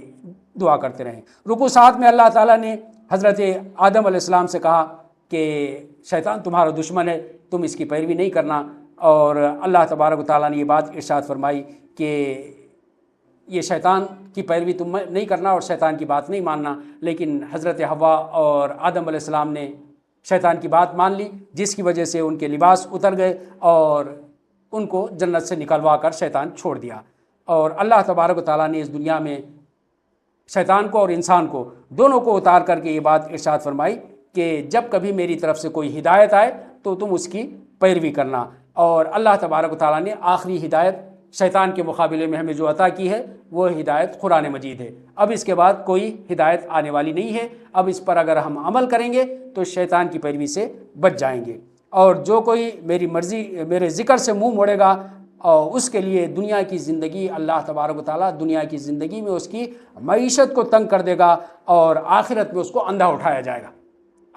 دعا کرتے رہیں۔ رکوع 7 میں اللہ تعالیٰ نے حضرت آدم علیہ السلام سے کہا کہ شیطان تمہارا دشمن ہے، تم اس کی پیروی نہیں کرنا، اور اللہ تبارک و تعالیٰ نے یہ بات ارشاد فرمائی کہ یہ شیطان کی پیروی تم نہیں کرنا اور شیطان کی بات نہیں ماننا، لیکن حضرت حوا اور آدم علیہ السلام نے شیطان کی بات مان لی، جس کی وجہ سے ان کے لباس اتر گئے اور ان کو جنت سے نکلوا کر شیطان چھوڑ دیا۔ اور اللہ تبارک و تعالیٰ نے اس دنیا میں شیطان کو اور انسان کو دونوں کو اتار کر کے یہ بات ارشاد فرمائی کہ جب کبھی میری طرف سے کوئی ہدایت آئے تو تم اس کی پیروی کرنا، اور اللہ تبارک و تعالیٰ نے آخری ہدایت شیطان کے مقابلے میں ہمیں جو عطا کی ہے وہ ہدایت قرآن مجید ہے۔ اب اس کے بعد کوئی ہدایت آنے والی نہیں ہے۔ اب اس پر اگر ہم عمل کریں گے تو شیطان کی پیروی سے بچ جائیں گے، اور جو کوئی میری مرضی میرے ذکر سے منہ موڑے گا اور اس کے لیے دنیا کی زندگی اللہ تبارک و تعالیٰ دنیا کی زندگی میں اس کی معیشت کو تنگ کر دے گا، اور آخرت میں اس کو اندھا اٹھایا جائے گا۔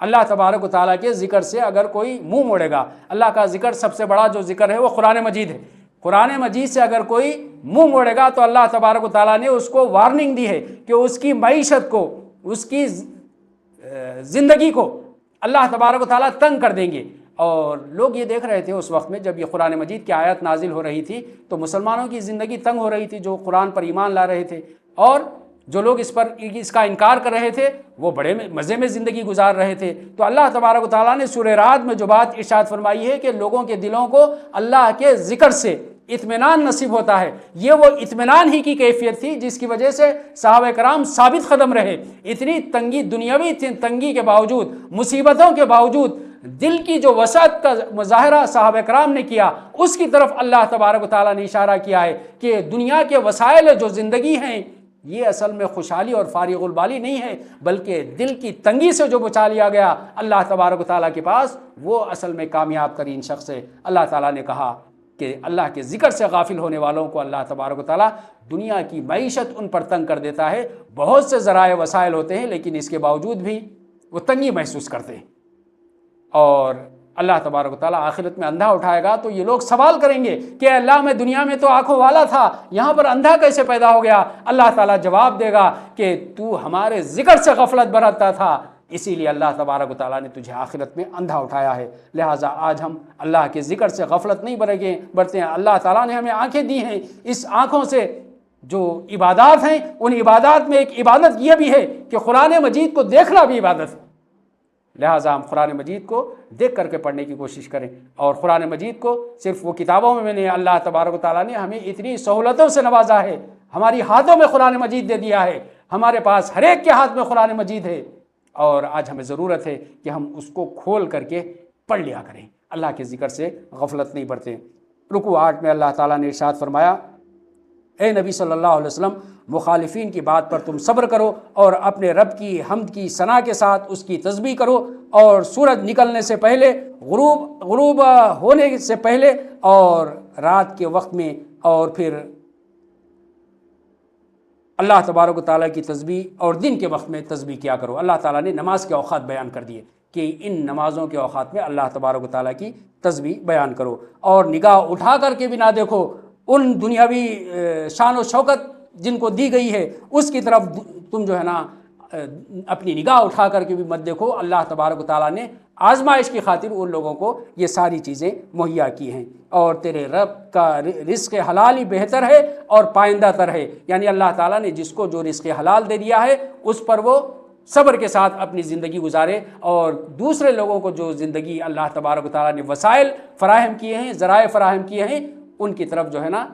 اللہ تبارک و تعالیٰ کے ذکر سے اگر کوئی منہ موڑے گا، اللہ کا ذکر سب سے بڑا جو ذکر ہے وہ قرآن مجید ہے، قرآن مجید سے اگر کوئی منہ موڑے گا تو اللہ تبارک و تعالیٰ نے اس کو وارننگ دی ہے کہ اس کی معیشت کو، اس کی زندگی کو اللہ تبارک و تعالیٰ تنگ کر دیں گے۔ اور لوگ یہ دیکھ رہے تھے اس وقت میں جب یہ قرآن مجید کی آیت نازل ہو رہی تھی تو مسلمانوں کی زندگی تنگ ہو رہی تھی، جو قرآن پر ایمان لا رہے تھے، اور جو لوگ اس کا انکار کر رہے تھے وہ بڑے مزے میں زندگی گزار رہے تھے۔ تو اللہ تبارک و تعالیٰ نے سورہ رعد میں جو بات ارشاد فرمائی ہے کہ لوگوں کے دلوں کو اللہ کے ذکر سے اطمینان نصیب ہوتا ہے، یہ وہ اطمینان ہی کی کیفیت تھی جس کی وجہ سے صحابہ کرام ثابت قدم رہے۔ اتنی تنگی، دنیاوی تنگی کے باوجود، مصیبتوں کے باوجود دل کی جو وسعت کا مظاہرہ صحابہ کرام نے کیا، اس کی طرف اللہ تبارک و تعالیٰ نے اشارہ کیا ہے کہ دنیا کے وسائل جو زندگی ہیں یہ اصل میں خوشحالی اور فارغ البالی نہیں ہے، بلکہ دل کی تنگی سے جو بچا لیا گیا اللہ تبارک و تعالیٰ کے پاس، وہ اصل میں کامیاب ترین شخص ہے۔ اللہ تعالیٰ نے کہا کہ اللہ کے ذکر سے غافل ہونے والوں کو اللہ تبارک و تعالیٰ دنیا کی معیشت ان پر تنگ کر دیتا ہے۔ بہت سے ذرائع وسائل ہوتے ہیں لیکن اس کے باوجود بھی وہ تنگی محسوس کرتے ہیں، اور اللہ تبارک و تعالیٰ آخرت میں اندھا اٹھائے گا تو یہ لوگ سوال کریں گے کہ اللہ میں دنیا میں تو آنکھوں والا تھا، یہاں پر اندھا کیسے پیدا ہو گیا؟ اللہ تعالیٰ جواب دے گا کہ تو ہمارے ذکر سے غفلت برتتا تھا، اسی لیے اللہ تبارک و تعالیٰ نے تجھے آخرت میں اندھا اٹھایا ہے۔ لہٰذا آج ہم اللہ کے ذکر سے غفلت نہیں برتے ہیں۔ اللہ تعالیٰ نے ہمیں آنکھیں دی ہیں، اس آنکھوں سے جو عبادات ہیں ان عبادات میں ایک عبادت یہ بھی ہے کہ قرآن مجید کو دیکھنا بھی عبادت ہے۔ لہٰذا ہم قرآن مجید کو دیکھ کر کے پڑھنے کی کوشش کریں، اور قرآن مجید کو صرف وہ کتابوں میں نہیں، اللہ تبارک و تعالیٰ نے ہمیں اتنی سہولتوں سے نوازا ہے، ہماری ہاتھوں میں قرآن مجید دے دیا ہے، ہمارے پاس ہر ایک کے ہاتھ میں قرآن مجید ہے، اور آج ہمیں ضرورت ہے کہ ہم اس کو کھول کر کے پڑھ لیا کریں، اللہ کے ذکر سے غفلت نہیں برتیں۔ رکوع 8 میں اللہ تعالیٰ نے ارشاد فرمایا، اے نبی صلی اللہ علیہ وسلم، مخالفین کی بات پر تم صبر کرو اور اپنے رب کی حمد کی ثنا کے ساتھ اس کی تسبیح کرو، اور سورج نکلنے سے پہلے، غروب ہونے سے پہلے، اور رات کے وقت میں، اور پھر اللہ تبارک و تعالیٰ کی تسبیح، اور دن کے وقت میں تسبیح کیا کرو۔ اللہ تعالیٰ نے نماز کے اوقات بیان کر دیے کہ ان نمازوں کے اوقات میں اللہ تبارک و تعالیٰ کی تسبیح بیان کرو، اور نگاہ اٹھا کر کے بھی نہ دیکھو، ان دنیاوی شان و شوکت جن کو دی گئی ہے اس کی طرف تم جو ہے نا اپنی نگاہ اٹھا کر کے بھی مت دیکھو۔ اللہ تبارک و تعالیٰ نے آزمائش کی خاطر ان لوگوں کو یہ ساری چیزیں مہیا کی ہیں، اور تیرے رب کا رزق حلال ہی بہتر ہے اور پائندہ تر ہے، یعنی اللہ تعالیٰ نے جس کو جو رزق حلال دے دیا ہے اس پر وہ صبر کے ساتھ اپنی زندگی گزارے، اور دوسرے لوگوں کو جو زندگی اللہ تبارک و تعالیٰ نے وسائل فراہم کیے ہیں، ذرائع فراہم کیے ہیں، ان کی طرف جو ہے نا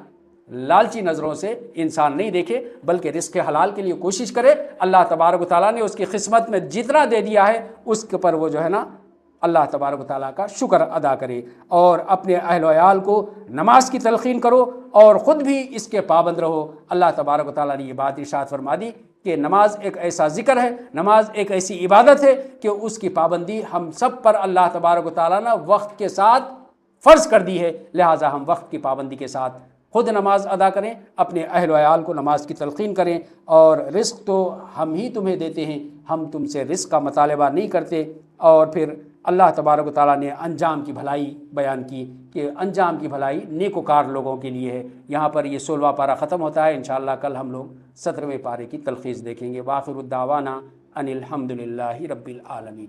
لالچی نظروں سے انسان نہیں دیکھے، بلکہ رزق حلال کے لیے کوشش کرے۔ اللہ تبارک و تعالیٰ نے اس کی قسمت میں جتنا دے دیا ہے اس کے پر وہ جو ہے نا اللہ تبارک و تعالیٰ کا شکر ادا کرے، اور اپنے اہل و عیال کو نماز کی تلقین کرو اور خود بھی اس کے پابند رہو۔ اللہ تبارک و تعالیٰ نے یہ بات ارشاد فرما دی کہ نماز ایک ایسا ذکر ہے، نماز ایک ایسی عبادت ہے کہ اس کی پابندی ہم سب پر اللہ تبارک و تعالیٰ نے وقت کے ساتھ فرض کر دی ہے، لہٰذا ہم وقت کی پابندی کے ساتھ خود نماز ادا کریں، اپنے اہل و عیال کو نماز کی تلقین کریں، اور رزق تو ہم ہی تمہیں دیتے ہیں، ہم تم سے رزق کا مطالبہ نہیں کرتے۔ اور پھر اللہ تبارک و تعالیٰ نے انجام کی بھلائی بیان کی کہ انجام کی بھلائی نیکوکار لوگوں کے لیے ہے۔ یہاں پر یہ 16واں پارہ ختم ہوتا ہے، انشاءاللہ کل ہم لوگ 17ویں پارے کی تلخیص دیکھیں گے۔ وآخر الدعوانا ان الحمد للہ رب العالمین۔